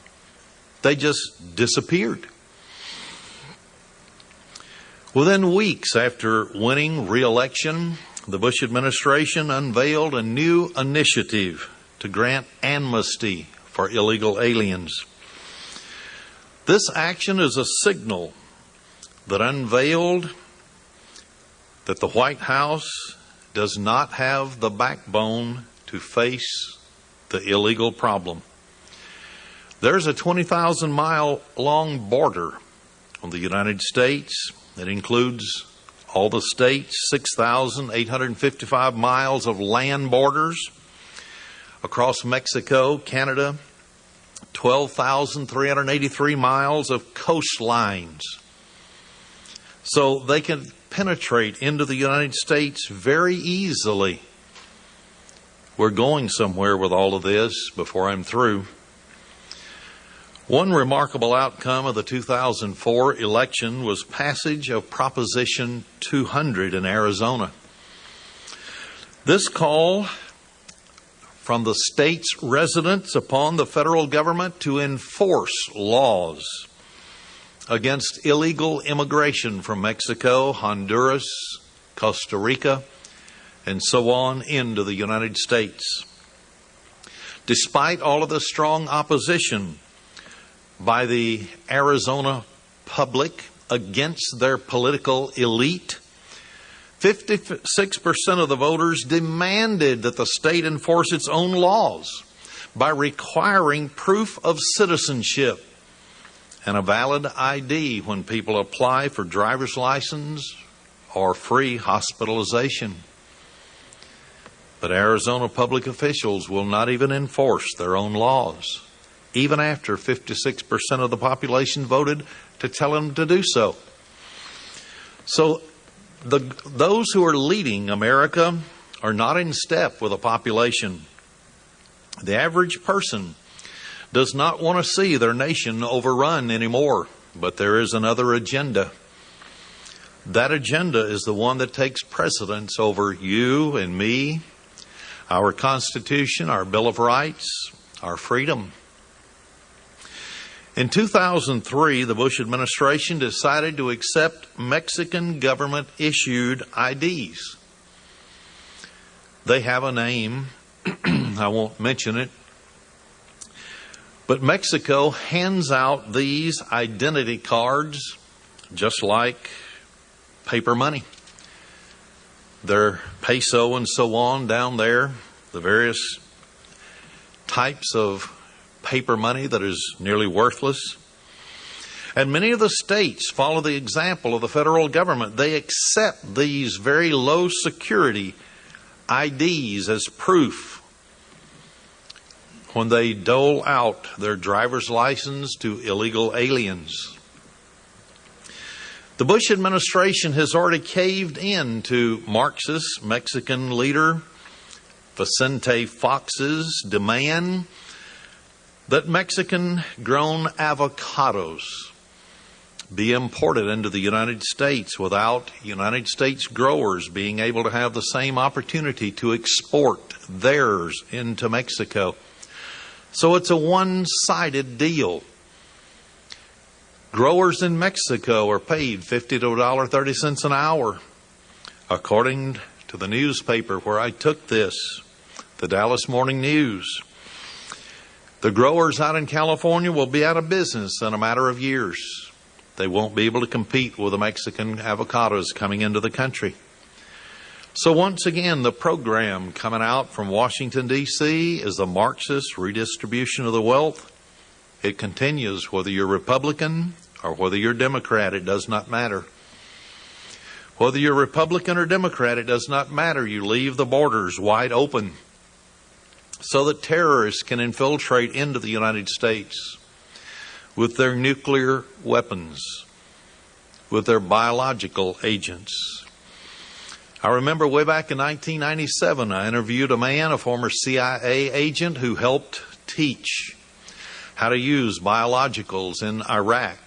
They just disappeared. Within weeks after winning re-election, the Bush administration unveiled a new initiative to grant amnesty for illegal aliens. This action is a signal that unveiled that the White House does not have the backbone to face the illegal problem. There's a 20,000-mile long border on the United States that includes all the states, 6,855 miles of land borders across Mexico, Canada, 12,383 miles of coastlines. So they can penetrate into the United States very easily. We're going somewhere with all of this before I'm through. One remarkable outcome of the 2004 election was passage of Proposition 200 in Arizona. This call from the state's residents upon the federal government to enforce laws against illegal immigration from Mexico, Honduras, Costa Rica, and so on into the United States. Despite all of the strong opposition by the Arizona public against their political elite, 56% of the voters demanded that the state enforce its own laws by requiring proof of citizenship and a valid ID when people apply for driver's license or free hospitalization. But Arizona public officials will not even enforce their own laws, even after 56% of the population voted to tell them to do so. So those who are leading America are not in step with the population. The average person does not want to see their nation overrun anymore, but there is another agenda. That agenda is the one that takes precedence over you and me, our Constitution, our Bill of Rights, our freedom. In 2003, the Bush administration decided to accept Mexican government-issued IDs. They have a name. I won't mention it. But Mexico hands out these identity cards just like paper money. Their peso and so on down there, the various types of paper money that is nearly worthless. And many of the states follow the example of the federal government. They accept these very low security IDs as proof when they dole out their driver's license to illegal aliens. The Bush administration has already caved in to Marxist Mexican leader Vicente Fox's demand that Mexican-grown avocados be imported into the United States without United States growers being able to have the same opportunity to export theirs into Mexico. So it's a one-sided deal. Growers in Mexico are paid $50 to $1.30 an hour, according to the newspaper where I took this, the Dallas Morning News. The growers out in California will be out of business in a matter of years. They won't be able to compete with the Mexican avocados coming into the country. So once again, the program coming out from Washington, D.C. is the Marxist redistribution of the wealth. It continues whether you're Republican or whether you're Democrat, it does not matter. Whether you're Republican or Democrat, it does not matter. You leave the borders wide open so that terrorists can infiltrate into the United States with their nuclear weapons, with their biological agents. I remember way back in 1997, I interviewed a man, a former CIA agent, who helped teach how to use biologicals in Iraq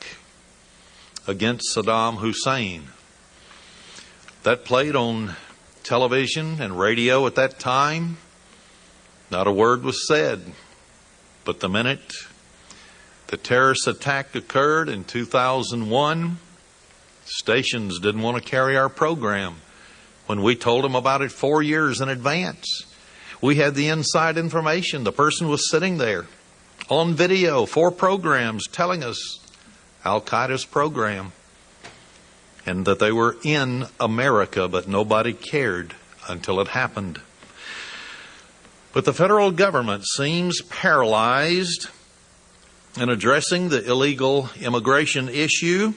against Saddam Hussein. That played on television and radio at that time. Not a word was said. But the minute the terrorist attack occurred in 2001, stations didn't want to carry our program when we told them about it 4 years in advance. We had the inside information. The person was sitting there on video, 4 programs telling us Al-Qaeda's program and that they were in America, but nobody cared until it happened. But the federal government seems paralyzed in addressing the illegal immigration issue,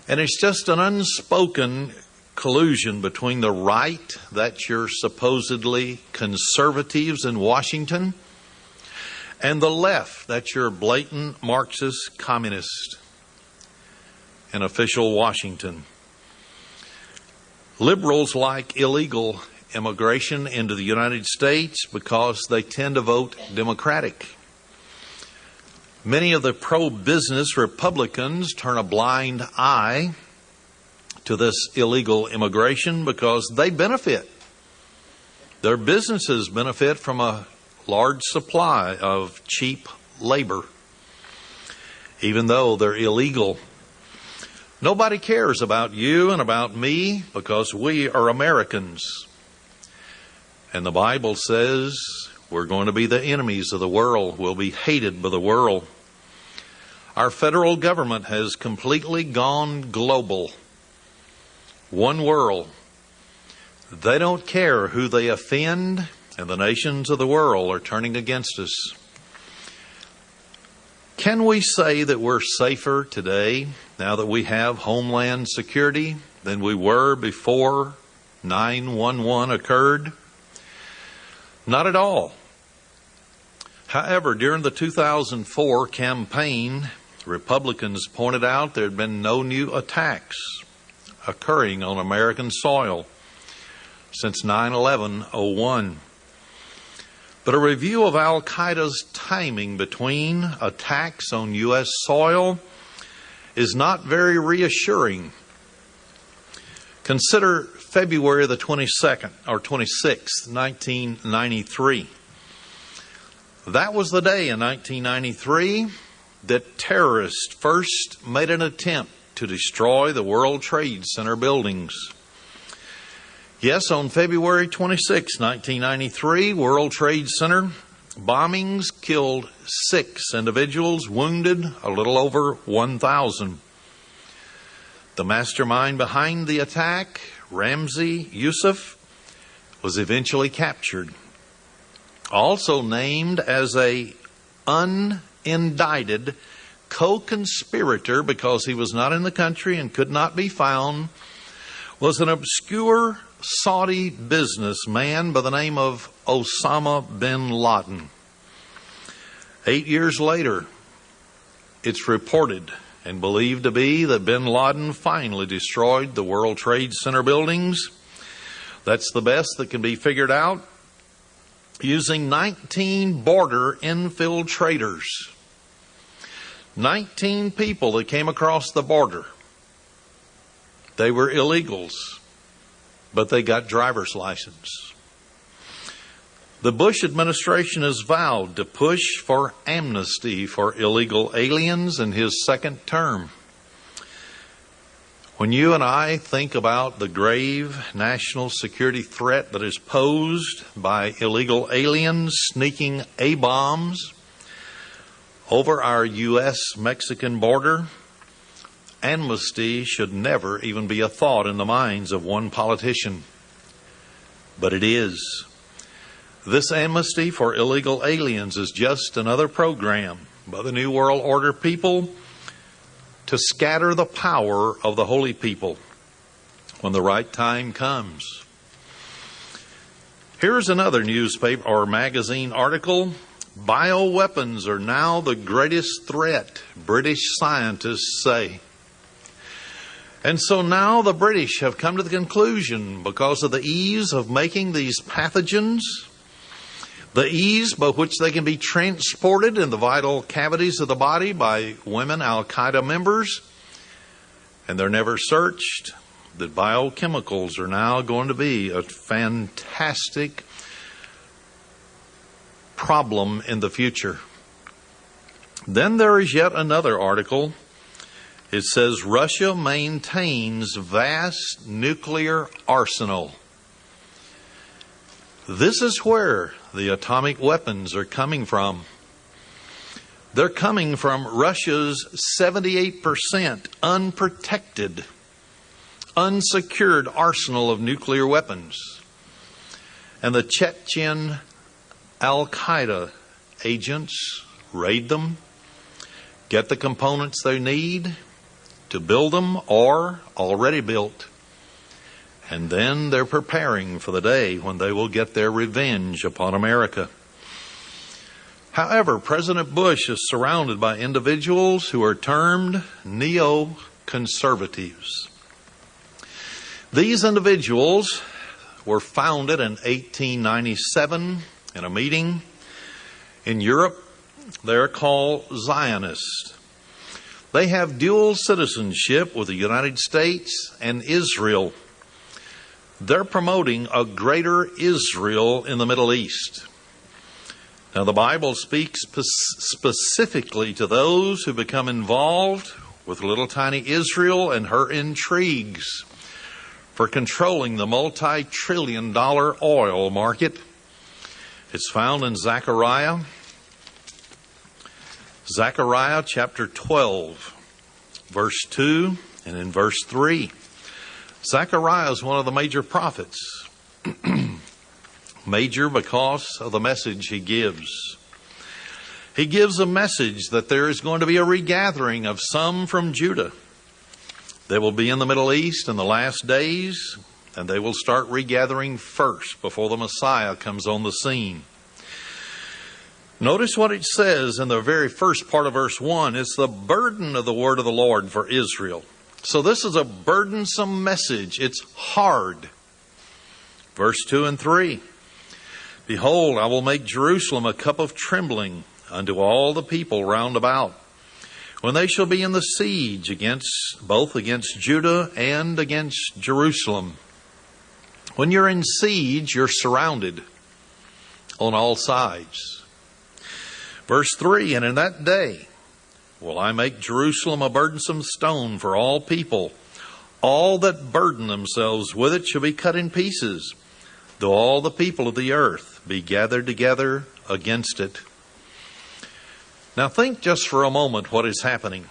and it's just an unspoken collusion between the right, that's your supposedly conservatives in Washington, And the left, that's your blatant Marxist communist in official Washington. Liberals like illegal immigration into the United States because they tend to vote Democratic. Many of the pro-business Republicans turn a blind eye to this illegal immigration because they benefit. Their businesses benefit from a large supply of cheap labor, even though they're illegal. Nobody cares about you and about me because we are Americans. And the Bible says we're going to be the enemies of the world. We'll be hated by the world. Our federal government has completely gone global. One world. They don't care who they offend, and the nations of the world are turning against us. Can we say that we're safer today, now that we have Homeland Security, than we were before 9/11 occurred? Not at all. However, during the 2004 campaign, Republicans pointed out there had been no new attacks occurring on American soil since 9/11/01. But a review of Al-Qaeda's timing between attacks on U.S. soil is not very reassuring. Consider February the 22nd or 26th, 1993. That was the day in 1993 that terrorists first made an attempt to destroy the World Trade Center buildings. Yes, on February 26, 1993, World Trade Center bombings killed 6 individuals, wounded a little over 1,000. The mastermind behind the attack, Ramzi Youssef, was eventually captured. Also named as a unindicted co-conspirator because he was not in the country and could not be found, was an obscure Saudi businessman by the name of Osama bin Laden. 8 years later, it's reported and believed to be that bin Laden finally destroyed the World Trade Center buildings. That's the best that can be figured out, using 19 border infiltrators. 19 people that came across the border. They were illegals, but they got driver's license. The Bush administration has vowed to push for amnesty for illegal aliens in his second term. When you and I think about the grave national security threat that is posed by illegal aliens sneaking A-bombs over our U.S.-Mexican border, amnesty should never even be a thought in the minds of one politician. But it is. This amnesty for illegal aliens is just another program by the New World Order people to scatter the power of the holy people when the right time comes. Here's another newspaper or magazine article. Bioweapons are now the greatest threat, British scientists say. And so now the British have come to the conclusion, because of the ease of making these pathogens, the ease by which they can be transported in the vital cavities of the body by women Al-Qaeda members, and they're never searched, that biochemicals are now going to be a fantastic problem in the future. Then there is yet another article. It says Russia maintains vast nuclear arsenal. This is where the atomic weapons are coming from. They're coming from Russia's 78% unprotected, unsecured arsenal of nuclear weapons. And the Chechen Al-Qaeda agents raid them, get the components they need to build them or already built. And then they're preparing for the day when they will get their revenge upon America. However, President Bush is surrounded by individuals who are termed neoconservatives. These individuals were founded in 1897 in a meeting in Europe. They're called Zionists. They have dual citizenship with the United States and Israel. They're promoting a greater Israel in the Middle East. Now, the Bible speaks specifically to those who become involved with little tiny Israel and her intrigues for controlling the multi-trillion-dollar oil market. It's found in Zechariah chapter 12, verse 2, and in verse 3. Zechariah is one of the major prophets. Major because of the message he gives. He gives a message that there is going to be a regathering of some from Judah. They will be in the Middle East in the last days, and they will start regathering first before the Messiah comes on the scene. Notice what it says in the very first part of verse 1. It's the burden of the word of the Lord for Israel. So this is a burdensome message. It's hard. Verse 2 and 3. Behold, I will make Jerusalem a cup of trembling unto all the people round about, when they shall be in the siege both against Judah and against Jerusalem. When you're in siege, you're surrounded on all sides. Verse 3, and in that day will I make Jerusalem a burdensome stone for all people. All that burden themselves with it shall be cut in pieces, though all the people of the earth be gathered together against it. Now think just for a moment what is happening.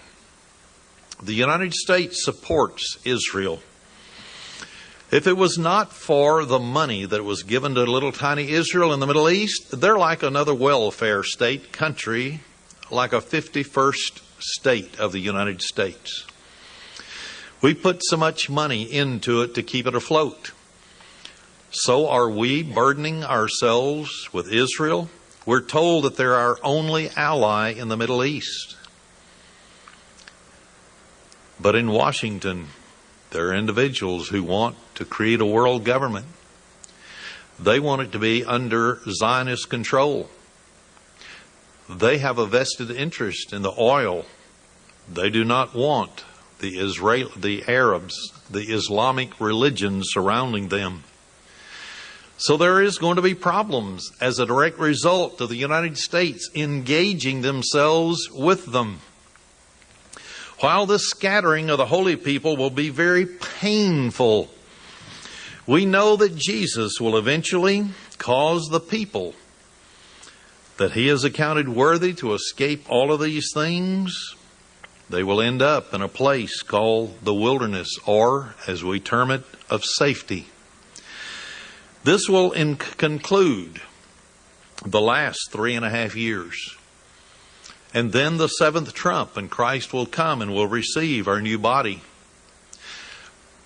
The United States supports Israel. If it was not for the money that was given to little tiny Israel in the Middle East, they're like another welfare state country, like a 51st state of the United States. We put so much money into it to keep it afloat. So are we burdening ourselves with Israel? We're told that they're our only ally in the Middle East. But in Washington, there are individuals who want to create a world government. They want it to be under Zionist control. They have a vested interest in the oil. They do not want the Arabs, the Islamic religion surrounding them. So there is going to be problems as a direct result of the United States engaging themselves with them. While this scattering of the holy people will be very painful, we know that Jesus will eventually cause the people that he has accounted worthy to escape all of these things. They will end up in a place called the wilderness, or as we term it, of safety. This will conclude the last 3.5 years. And then the seventh trump, and Christ will come and will receive our new body.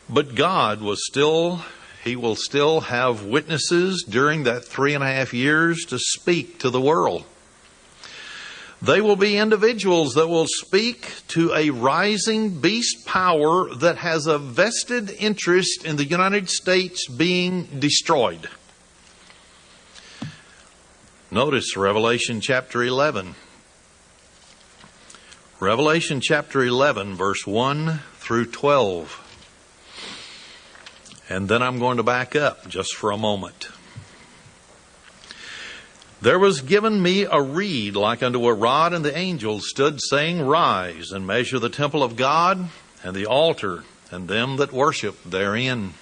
But God will still have witnesses during that 3.5 years to speak to the world. They will be individuals that will speak to a rising beast power that has a vested interest in the United States being destroyed. Notice Revelation chapter 11. Revelation chapter 11, verse 1 through 12. And then I'm going to back up just for a moment. There was given me a reed like unto a rod, and the angel stood, saying, Rise, and measure the temple of God, and the altar, and them that worship therein.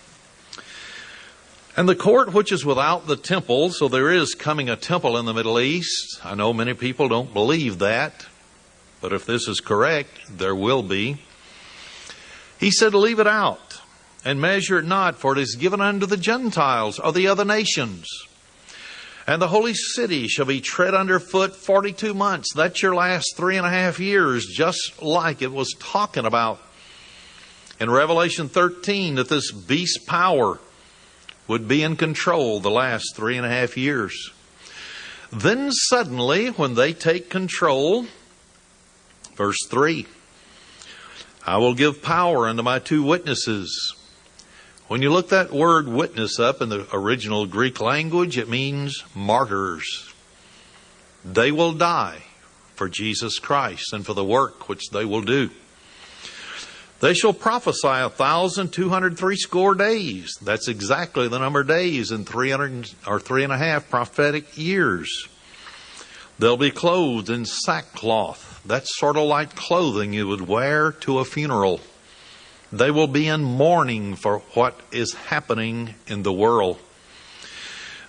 And the court which is without the temple, so there is coming a temple in the Middle East. I know many people don't believe that, but if this is correct, there will be. He said, Leave it out, and measure it not, for it is given unto the Gentiles, or the other nations. And the holy city shall be tread under foot 42 months. That's your last 3.5 years, just like it was talking about in Revelation 13, that this beast power would be in control the last 3.5 years. Then suddenly, when they take control, verse 3, I will give power unto my 2 witnesses. When you look that word witness up in the original Greek language, it means martyrs. They will die for Jesus Christ and for the work which they will do. They shall prophesy 1,260 days. That's exactly the number of days in 3.5 prophetic years. They'll be clothed in sackcloth. That's sort of like clothing you would wear to a funeral. They will be in mourning for what is happening in the world.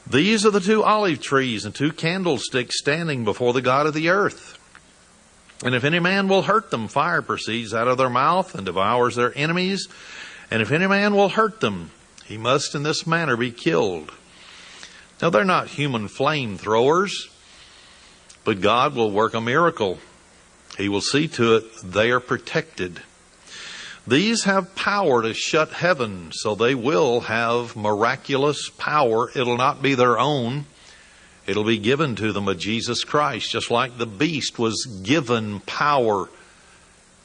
These are the 2 olive trees and 2 candlesticks standing before the God of the earth. And if any man will hurt them, fire proceeds out of their mouth and devours their enemies. And if any man will hurt them, he must in this manner be killed. Now they're not human flamethrowers, but God will work a miracle. He will see to it they are protected. These have power to shut heaven, so they will have miraculous power. It'll not be their own. It'll be given to them of Jesus Christ, just like the beast was given power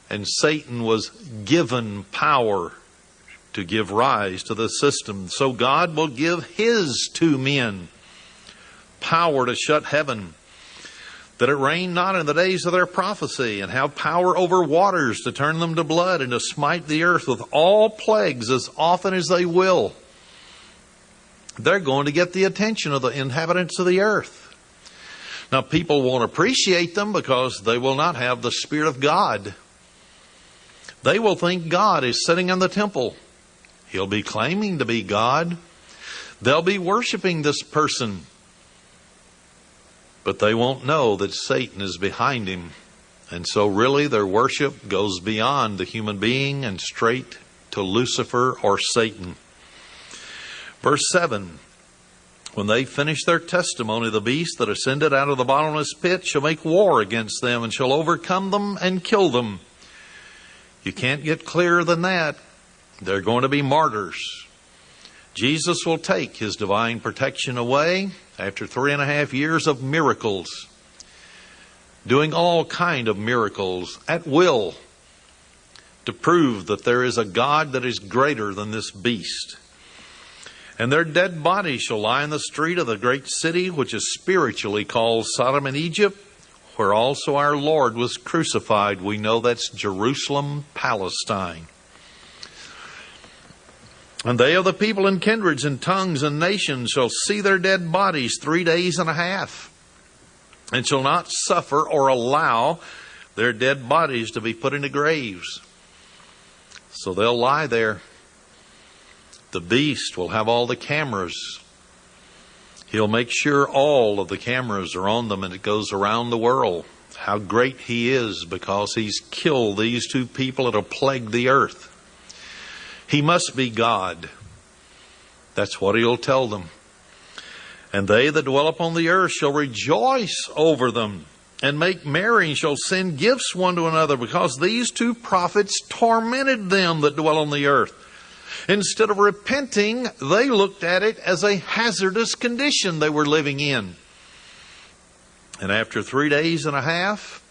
and Satan was given power to give rise to the system. So God will give his 2 men power to shut heaven, that it rain not in the days of their prophecy, and have power over waters to turn them to blood, and to smite the earth with all plagues as often as they will. They're going to get the attention of the inhabitants of the earth. Now, people won't appreciate them because they will not have the Spirit of God. They will think God is sitting in the temple. He'll be claiming to be God. They'll be worshiping this person. But they won't know that Satan is behind him. And so really their worship goes beyond the human being and straight to Lucifer or Satan. Verse 7, when they finish their testimony, the beast that ascended out of the bottomless pit shall make war against them and shall overcome them and kill them. You can't get clearer than that. They're going to be martyrs. Jesus will take his divine protection away after 3.5 years of miracles, doing all kind of miracles at will to prove that there is a God that is greater than this beast. And their dead bodies shall lie in the street of the great city, which is spiritually called Sodom and Egypt, where also our Lord was crucified. We know that's Jerusalem, Palestine. And they of the people and kindreds and tongues and nations shall see their dead bodies 3 days and a half, and shall not suffer or allow their dead bodies to be put into graves. So they'll lie there. The beast will have all the cameras. He'll make sure all of the cameras are on them, and it goes around the world how great he is because he's killed these 2 people that'll plague the earth. He must be God. That's what he'll tell them. And they that dwell upon the earth shall rejoice over them, and make merry, and shall send gifts one to another, because these 2 prophets tormented them that dwell on the earth. Instead of repenting, they looked at it as a hazardous condition they were living in. And after 3 days and a half,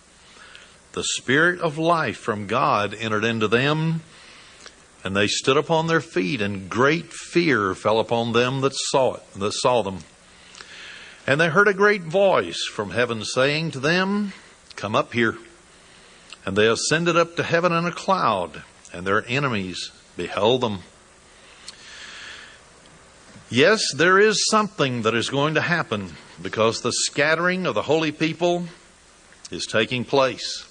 the Spirit of life from God entered into them, and they stood upon their feet, and great fear fell upon them that saw them. And they heard a great voice from heaven saying to them, Come up here. And they ascended up to heaven in a cloud, and their enemies beheld them. Yes, there is something that is going to happen, because the scattering of the holy people is taking place.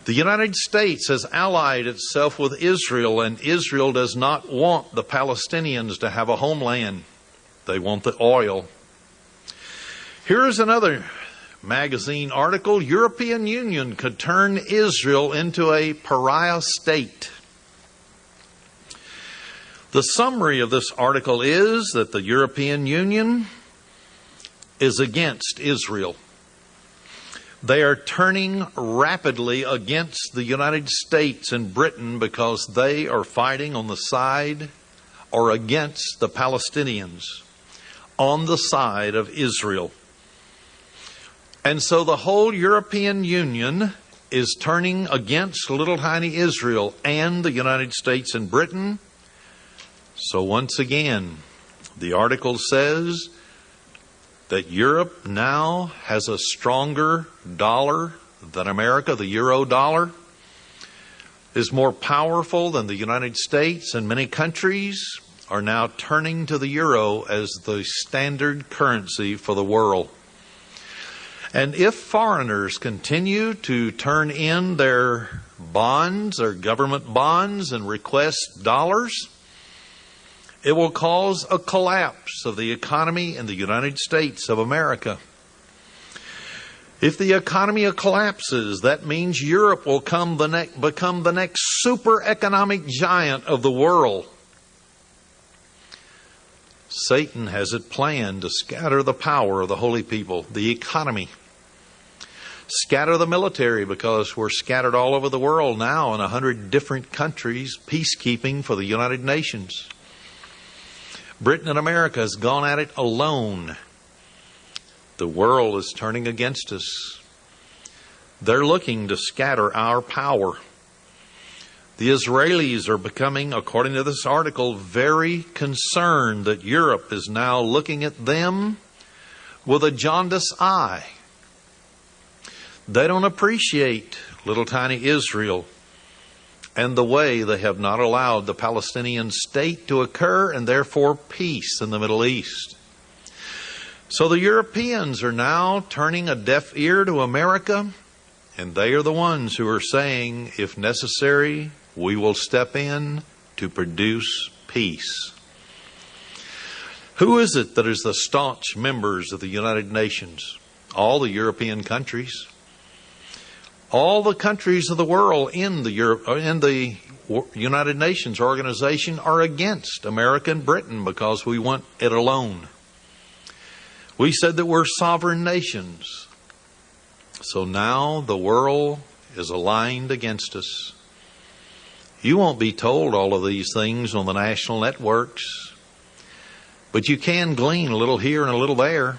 The United States has allied itself with Israel, and Israel does not want the Palestinians to have a homeland. They want the oil. Here is another magazine article. European Union could turn Israel into a pariah state. The summary of this article is that the European Union is against Israel. They are turning rapidly against the United States and Britain because they are fighting on the side or against the Palestinians, on the side of Israel. And so the whole European Union is turning against little tiny Israel and the United States and Britain. So once again, the article says that Europe now has a stronger dollar than America. The euro dollar is more powerful than the United States, and many countries are now turning to the euro as the standard currency for the world. And if foreigners continue to turn in their bonds, their government bonds, and request dollars, it will cause a collapse of the economy in the United States of America. If the economy collapses, that means Europe will become the next super economic giant of the world. Satan has it planned to scatter the power of the holy people, the economy. Scatter the military, because we're scattered all over the world now in 100 different countries, peacekeeping for the United Nations. Britain and America has gone at it alone. The world is turning against us. They're looking to scatter our power. The Israelis are becoming, according to this article, very concerned that Europe is now looking at them with a jaundiced eye. They don't appreciate little tiny Israel and the way they have not allowed the Palestinian state to occur, and therefore peace in the Middle East. So the Europeans are now turning a deaf ear to America, and they are the ones who are saying, if necessary, we will step in to produce peace. Who is it that is the staunch members of the United Nations? All the European countries. All the countries of the world in the United Nations organization are against America and Britain because we want it alone. We said that we're sovereign nations. So now the world is aligned against us. You won't be told all of these things on the national networks, but you can glean a little here and a little there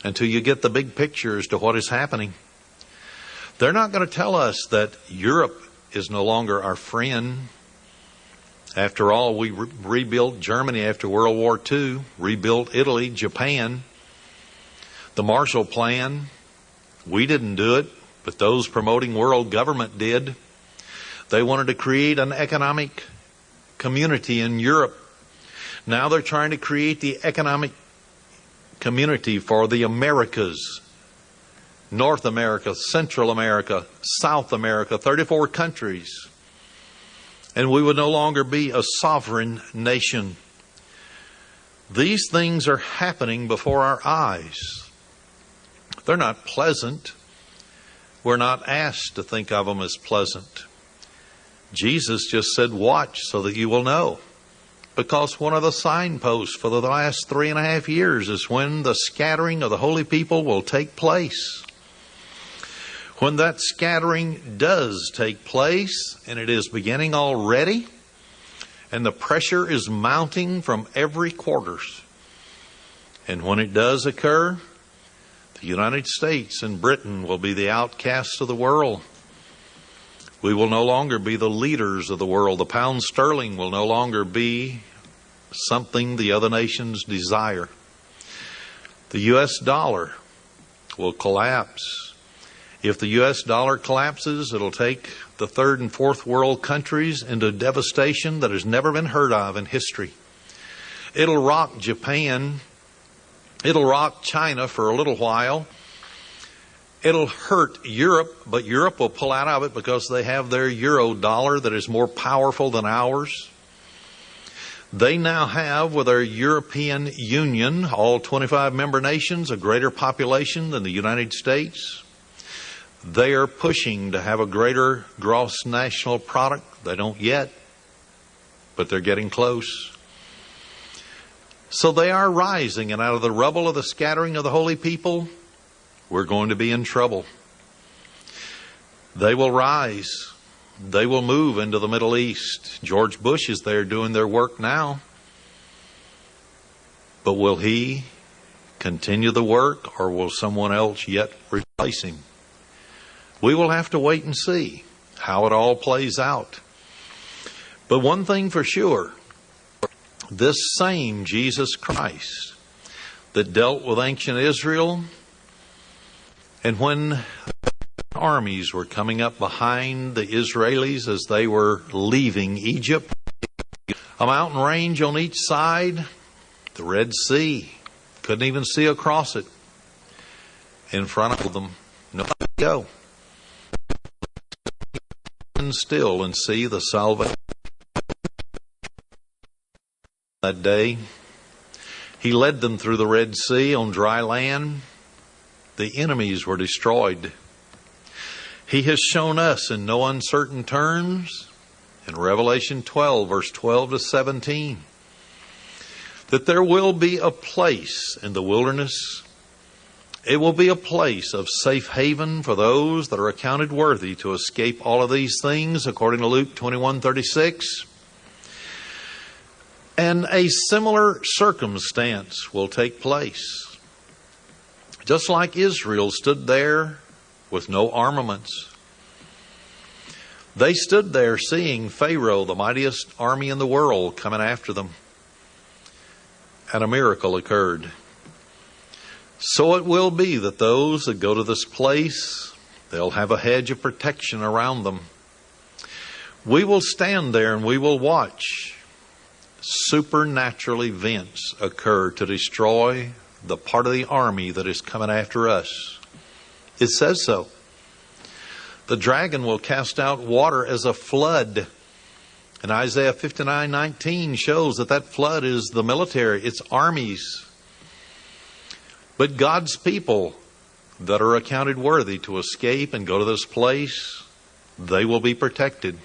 until you get the big picture as to what is happening. They're not going to tell us that Europe is no longer our friend. After all, we rebuilt Germany after World War II, rebuilt Italy, Japan. The Marshall Plan, we didn't do it, but those promoting world government did. They wanted to create an economic community in Europe. Now they're trying to create the economic community for the Americas. North America, Central America, South America, 34 countries. And we would no longer be a sovereign nation. These things are happening before our eyes. They're not pleasant. We're not asked to think of them as pleasant. Jesus just said, watch so that you will know. Because one of the signposts for the last 3.5 years is when the scattering of the holy people will take place. When that scattering does take place, and it is beginning already, and the pressure is mounting from every quarter, and when it does occur, the United States and Britain will be the outcasts of the world. We will no longer be the leaders of the world. The pound sterling will no longer be something the other nations desire. The U.S. dollar will collapse. If the U.S. dollar collapses, it'll take the third and fourth world countries into devastation that has never been heard of in history. It'll rock Japan. It'll rock China for a little while. It'll hurt Europe, but Europe will pull out of it because they have their euro dollar that is more powerful than ours. They now have, with our European Union, all 25 member nations, a greater population than the United States. They are pushing to have a greater gross national product. They don't yet, but they're getting close. So they are rising, and out of the rubble of the scattering of the holy people, we're going to be in trouble. They will rise. They will move into the Middle East. George Bush is there doing their work now. But will he continue the work, or will someone else yet replace him. We will have to wait and see how it all plays out. But one thing for sure, this same Jesus Christ that dealt with ancient Israel, and when armies were coming up behind the Israelis as they were leaving Egypt, a mountain range on each side, the Red Sea, couldn't even see across it. In front of them, nobody go. Still and see the salvation. That day, he led them through the Red Sea on dry land. The enemies were destroyed. He has shown us in no uncertain terms, in Revelation 12, verse 12 to 17, that there will be a place in the wilderness. It will be a place of safe haven for those that are accounted worthy to escape all of these things, according to Luke 21:36. And a similar circumstance will take place. Just like Israel stood there with no armaments. They stood there seeing Pharaoh, the mightiest army in the world, coming after them. And a miracle occurred. So it will be that those that go to this place, they'll have a hedge of protection around them. We will stand there and we will watch supernatural events occur to destroy the part of the army that is coming after us. It says so. The dragon will cast out water as a flood. And Isaiah 59:19 shows that that flood is the military, it's armies. But God's people that are accounted worthy to escape and go to this place, they will be protected.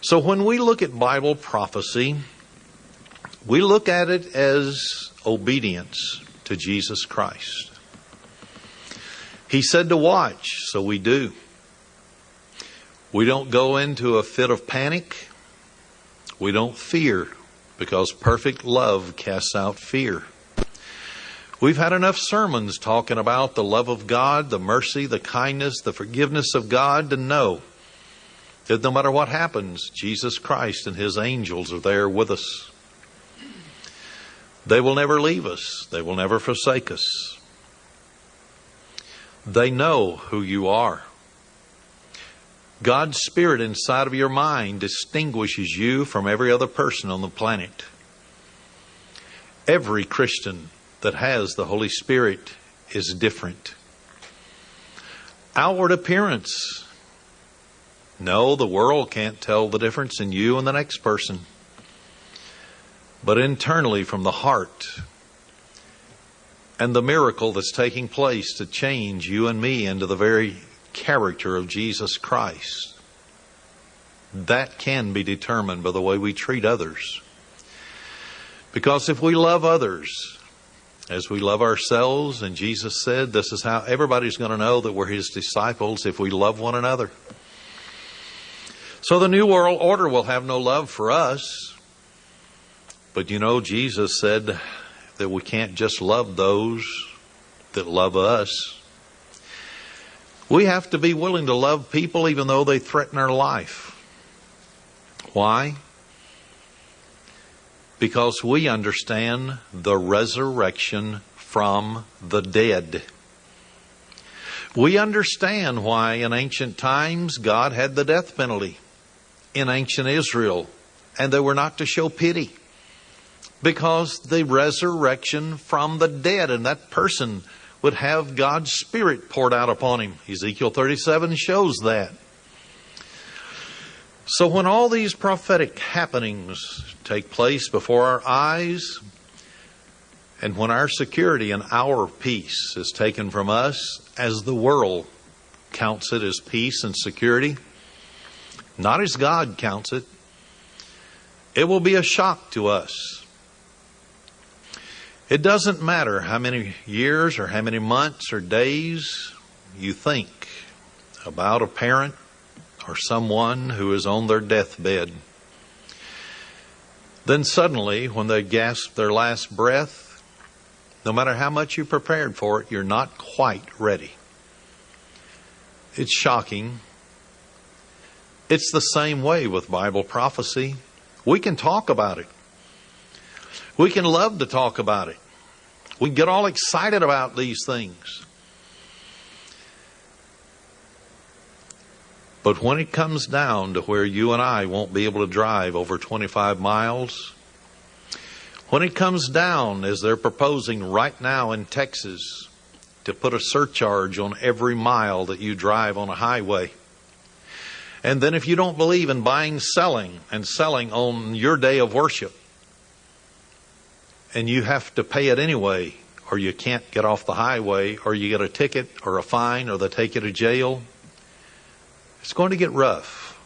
So when we look at Bible prophecy, we look at it as obedience to Jesus Christ. He said to watch, so we do. We don't go into a fit of panic. We don't fear, because perfect love casts out fear. We've had enough sermons talking about the love of God, the mercy, the kindness, the forgiveness of God to know that no matter what happens, Jesus Christ and His angels are there with us. They will never leave us. They will never forsake us. They know who you are. God's Spirit inside of your mind distinguishes you from every other person on the planet. Every Christian that has the Holy Spirit is different. Outward appearance. No, the world can't tell the difference in you and the next person. But internally from the heart, and the miracle that's taking place to change you and me into the very character of Jesus Christ, that can be determined by the way we treat others. Because if we love others as we love ourselves, and Jesus said this is how everybody's going to know that we're His disciples, if we love one another. So the New World Order will have no love for us. But you know, Jesus said that we can't just love those that love us. We have to be willing to love people even though they threaten our life. Why? Because we understand the resurrection from the dead. We understand why in ancient times God had the death penalty in ancient Israel, and they were not to show pity. Because the resurrection from the dead, and that person would have God's Spirit poured out upon him. Ezekiel 37 shows that. So when all these prophetic happenings take place before our eyes, and when our security and our peace is taken from us, as the world counts it as peace and security, not as God counts it, it will be a shock to us. It doesn't matter how many years or how many months or days you think about a parent or someone who is on their deathbed. Then suddenly, when they gasp their last breath, no matter how much you prepared for it, you're not quite ready. It's shocking. It's the same way with Bible prophecy. We can talk about it. We can love to talk about it. We can get all excited about these things. But when it comes down to where you and I won't be able to drive over 25 miles, when it comes down, as they're proposing right now in Texas, to put a surcharge on every mile that you drive on a highway, and then if you don't believe in buying, selling on your day of worship, and you have to pay it anyway, or you can't get off the highway, or you get a ticket or a fine, or they take you to jail, it's going to get rough.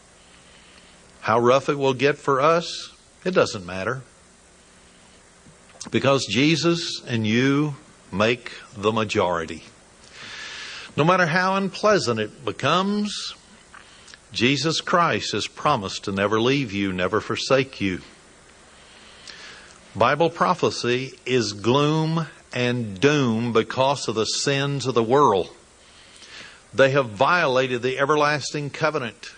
How rough it will get for us, it doesn't matter. Because Jesus and you make the majority. No matter how unpleasant it becomes, Jesus Christ has promised to never leave you, never forsake you. Bible prophecy is gloom and doom because of the sins of the world. They have violated the everlasting covenant.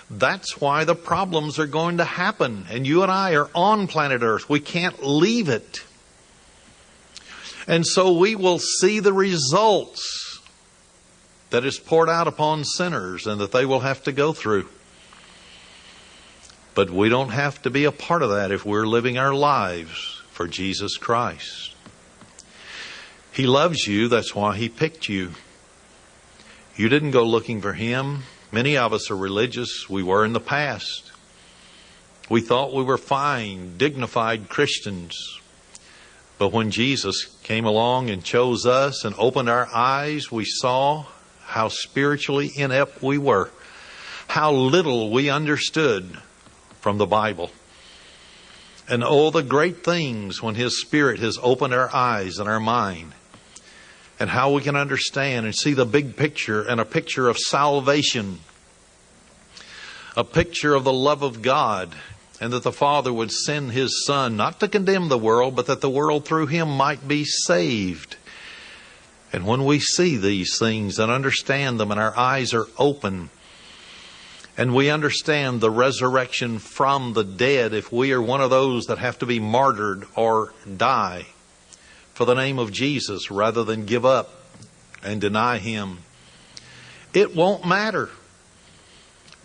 That's why the problems are going to happen. And you and I are on planet Earth. We can't leave it. And so we will see the results that is poured out upon sinners and that they will have to go through. But we don't have to be a part of that if we're living our lives for Jesus Christ. He loves you. That's why He picked you. You didn't go looking for Him. Many of us are religious. We were in the past. We thought we were fine, dignified Christians. But when Jesus came along and chose us and opened our eyes, we saw how spiritually inept we were, how little we understood from the Bible. And oh, the great things when His Spirit has opened our eyes and our mind, and how we can understand and see the big picture, and a picture of salvation, a picture of the love of God, and that the Father would send His Son, not to condemn the world, but that the world through Him might be saved. And when we see these things and understand them, and our eyes are open, and we understand the resurrection from the dead, if we are one of those that have to be martyred or die for the name of Jesus rather than give up and deny Him, it won't matter.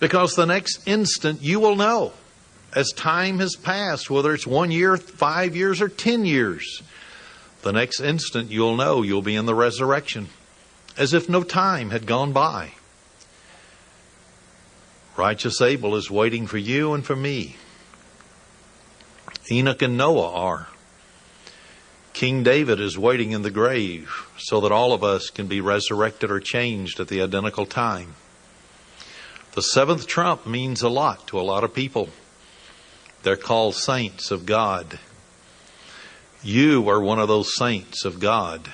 Because the next instant you will know, as time has passed, whether it's 1 year, 5 years, or 10 years, the next instant you'll know you'll be in the resurrection, as if no time had gone by. Righteous Abel is waiting for you and for me. Enoch and Noah are. King David is waiting in the grave so that all of us can be resurrected or changed at the identical time. The seventh trump means a lot to a lot of people. They're called saints of God. You are one of those saints of God.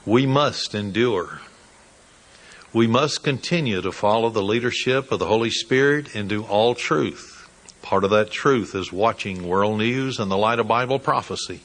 We must endure. We must continue to follow the leadership of the Holy Spirit and do all truth. Part of that truth is watching world news and the light of Bible prophecy.